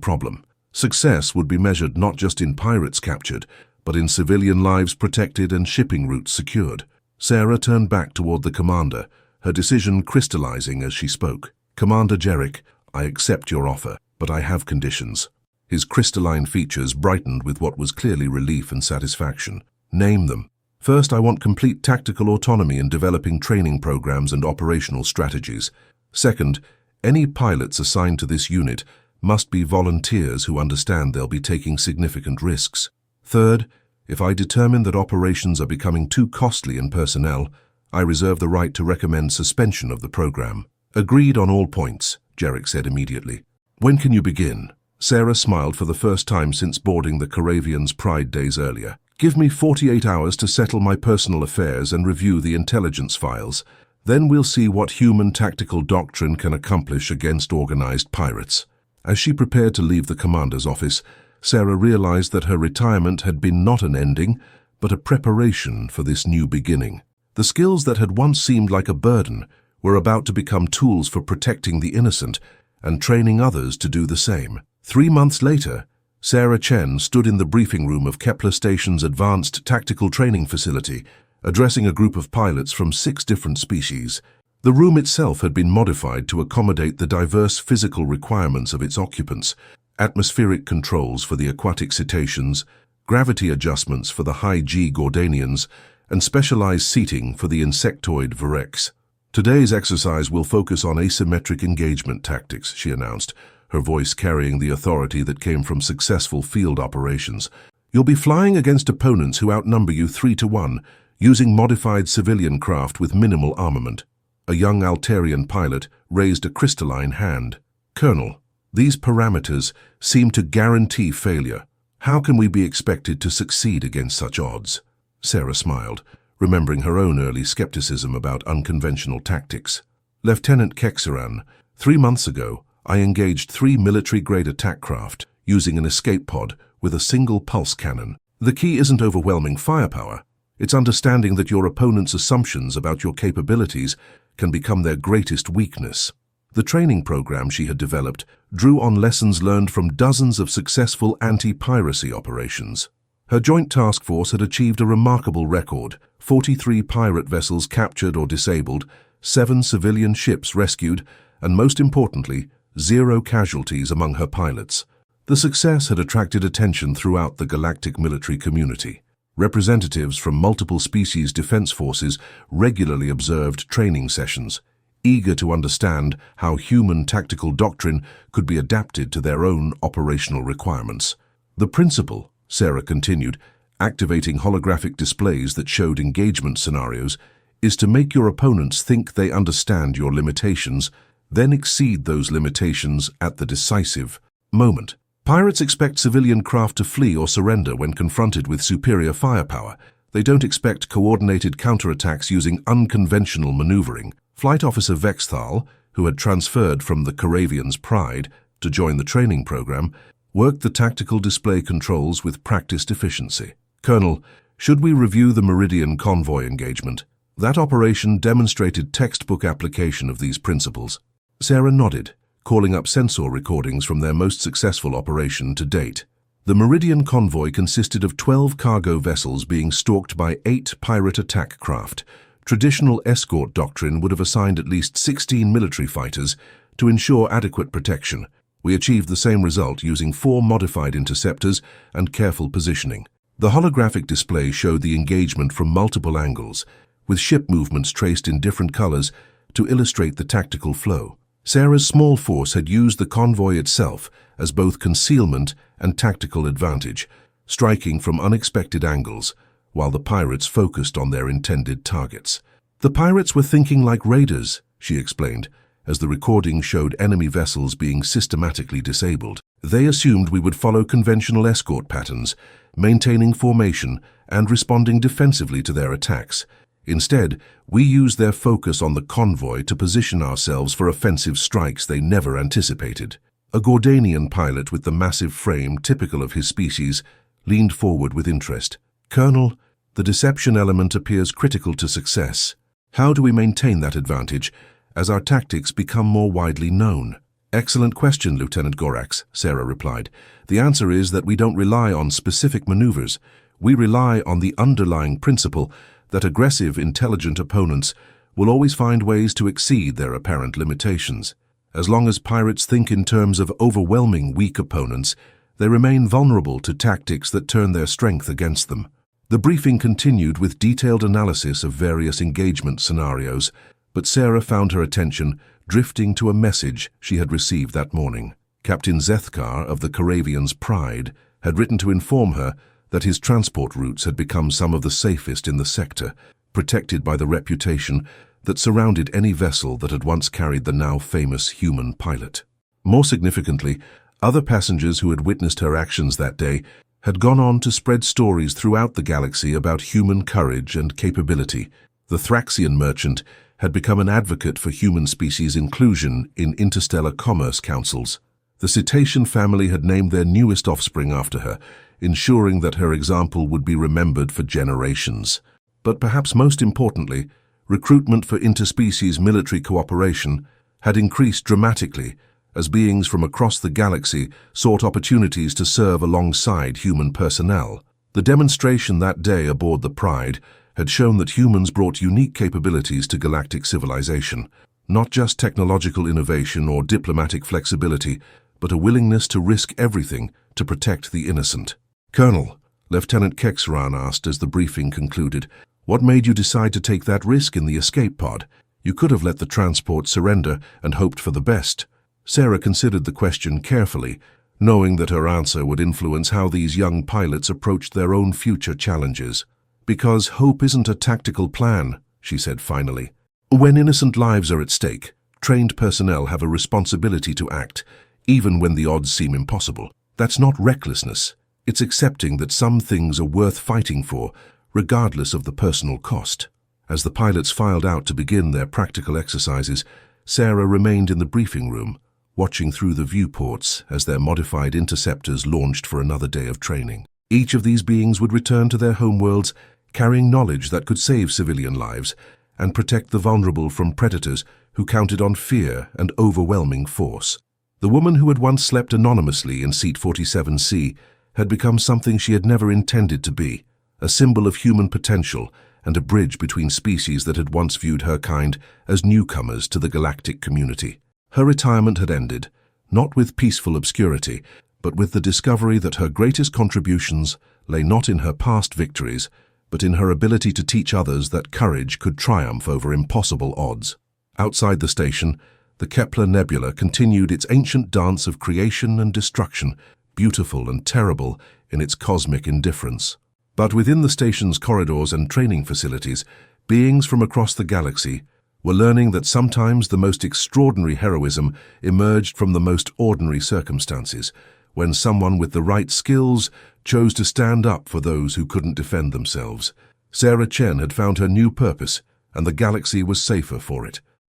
problem. Success would be measured not just in pirates captured, but in civilian lives protected and shipping routes secured." Sarah turned back toward the commander, her decision crystallizing as she spoke. "Commander Jarek, I accept your offer, but I have conditions." His crystalline features brightened with what was clearly relief and satisfaction. "Name them." "First, I want complete tactical autonomy in developing training programs and operational strategies. Second, any pilots assigned to this unit must be volunteers who understand they'll be taking significant risks. Third, if I determine that operations are becoming too costly in personnel, I reserve the right to recommend suspension of the program." "Agreed on all points," Jarek said immediately. "When can you begin?" Sarah smiled for the first time since boarding the Caravian's Pride days earlier. "Give me 48 hours to settle my personal affairs and review the intelligence files. Then we'll see what human tactical doctrine can accomplish against organized pirates." As she prepared to leave the commander's office, Sarah realized that her retirement had been not an ending, but a preparation for this new beginning. The skills that had once seemed like a burden were about to become tools for protecting the innocent and training others to do the same. 3 months later, Sarah Chen stood in the briefing room of Kepler Station's Advanced Tactical Training Facility, addressing a group of pilots from 6 different species. The room itself had been modified to accommodate the diverse physical requirements of its occupants: atmospheric controls for the aquatic cetaceans, gravity adjustments for the high-G Gordanians, and specialized seating for the insectoid Virex. "Today's exercise will focus on asymmetric engagement tactics," she announced, her voice carrying the authority that came from successful field operations. "You'll be flying against opponents who outnumber you 3 to 1, using modified civilian craft with minimal armament." A young Altarian pilot raised a crystalline hand. "Colonel, these parameters seem to guarantee failure. How can we be expected to succeed against such odds?" Sarah smiled, remembering her own early skepticism about unconventional tactics. "Lieutenant Kexeran, 3 months ago, I engaged 3 military-grade attack craft using an escape pod with a single pulse cannon. The key isn't overwhelming firepower. It's understanding that your opponent's assumptions about your capabilities can become their greatest weakness." The training program she had developed drew on lessons learned from dozens of successful anti-piracy operations. Her joint task force had achieved a remarkable record: 43 pirate vessels captured or disabled, 7 civilian ships rescued, and most importantly, 0 casualties among her pilots. The success had attracted attention throughout the galactic military community. Representatives from multiple species defense forces regularly observed training sessions, eager to understand how human tactical doctrine could be adapted to their own operational requirements. "The principle," Sarah continued, activating holographic displays that showed engagement scenarios, "is to make your opponents think they understand your limitations, then exceed those limitations at the decisive moment." Pirates expect civilian craft to flee or surrender when confronted with superior firepower. They don't expect coordinated counterattacks using unconventional maneuvering. Flight Officer Vexthal, who had transferred from the Caravian's Pride to join the training program, worked the tactical display controls with practiced efficiency. "Colonel, should we review the Meridian convoy engagement?" That operation demonstrated textbook application of these principles. Sarah nodded, calling up sensor recordings from their most successful operation to date. The Meridian convoy consisted of 12 cargo vessels being stalked by 8 pirate attack craft. Traditional escort doctrine would have assigned at least 16 military fighters to ensure adequate protection. We achieved the same result using 4 modified interceptors and careful positioning. The holographic display showed the engagement from multiple angles, with ship movements traced in different colors to illustrate the tactical flow. Sarah's small force had used the convoy itself as both concealment and tactical advantage, striking from unexpected angles, while the pirates focused on their intended targets. "The pirates were thinking like raiders," she explained, as the recording showed enemy vessels being systematically disabled. They assumed we would follow conventional escort patterns, maintaining formation and responding defensively to their attacks. Instead, we used their focus on the convoy to position ourselves for offensive strikes they never anticipated. A Gordanian pilot with the massive frame typical of his species leaned forward with interest. "Colonel, the deception element appears critical to success. How do we maintain that advantage as our tactics become more widely known?" "Excellent question, Lieutenant Gorax," Sarah replied. "The answer is that we don't rely on specific maneuvers. We rely on the underlying principle that aggressive, intelligent opponents will always find ways to exceed their apparent limitations. As long as pirates think in terms of overwhelming weak opponents, they remain vulnerable to tactics that turn their strength against them." The briefing continued with detailed analysis of various engagement scenarios, but Sarah found her attention drifting to a message she had received that morning. Captain Zethkar of the Caravian's Pride had written to inform her that his transport routes had become some of the safest in the sector, protected by the reputation that surrounded any vessel that had once carried the now famous human pilot. More significantly, other passengers who had witnessed her actions that day had gone on to spread stories throughout the galaxy about human courage and capability. The Thraxian merchant had become an advocate for human species inclusion in interstellar commerce councils. The Cetacean family had named their newest offspring after her, ensuring that her example would be remembered for generations. But perhaps most importantly, recruitment for interspecies military cooperation had increased dramatically as beings from across the galaxy sought opportunities to serve alongside human personnel. The demonstration that day aboard the Pride had shown that humans brought unique capabilities to galactic civilization, not just technological innovation or diplomatic flexibility, but a willingness to risk everything to protect the innocent. "Colonel," Lieutenant Kexran asked as the briefing concluded, "what made you decide to take that risk in the escape pod? You could have let the transport surrender and hoped for the best." Sarah considered the question carefully, knowing that her answer would influence how these young pilots approached their own future challenges. "Because hope isn't a tactical plan," she said finally. "When innocent lives are at stake, trained personnel have a responsibility to act, even when the odds seem impossible. That's not recklessness. It's accepting that some things are worth fighting for, regardless of the personal cost." As the pilots filed out to begin their practical exercises, Sarah remained in the briefing room, watching through the viewports as their modified interceptors launched for another day of training. Each of these beings would return to their homeworlds, carrying knowledge that could save civilian lives and protect the vulnerable from predators who counted on fear and overwhelming force. The woman who had once slept anonymously in Seat 47C had become something she had never intended to be, a symbol of human potential and a bridge between species that had once viewed her kind as newcomers to the galactic community. Her retirement had ended, not with peaceful obscurity, but with the discovery that her greatest contributions lay not in her past victories, but in her ability to teach others that courage could triumph over impossible odds. Outside the station, the Kepler Nebula continued its ancient dance of creation and destruction, beautiful and terrible in its cosmic indifference. But within the station's corridors and training facilities, beings from across the galaxy were learning that sometimes the most extraordinary heroism emerged from the most ordinary circumstances, when someone with the right skills chose to stand up for those who couldn't defend themselves. Sarah Chen had found her new purpose, and the galaxy was safer for it.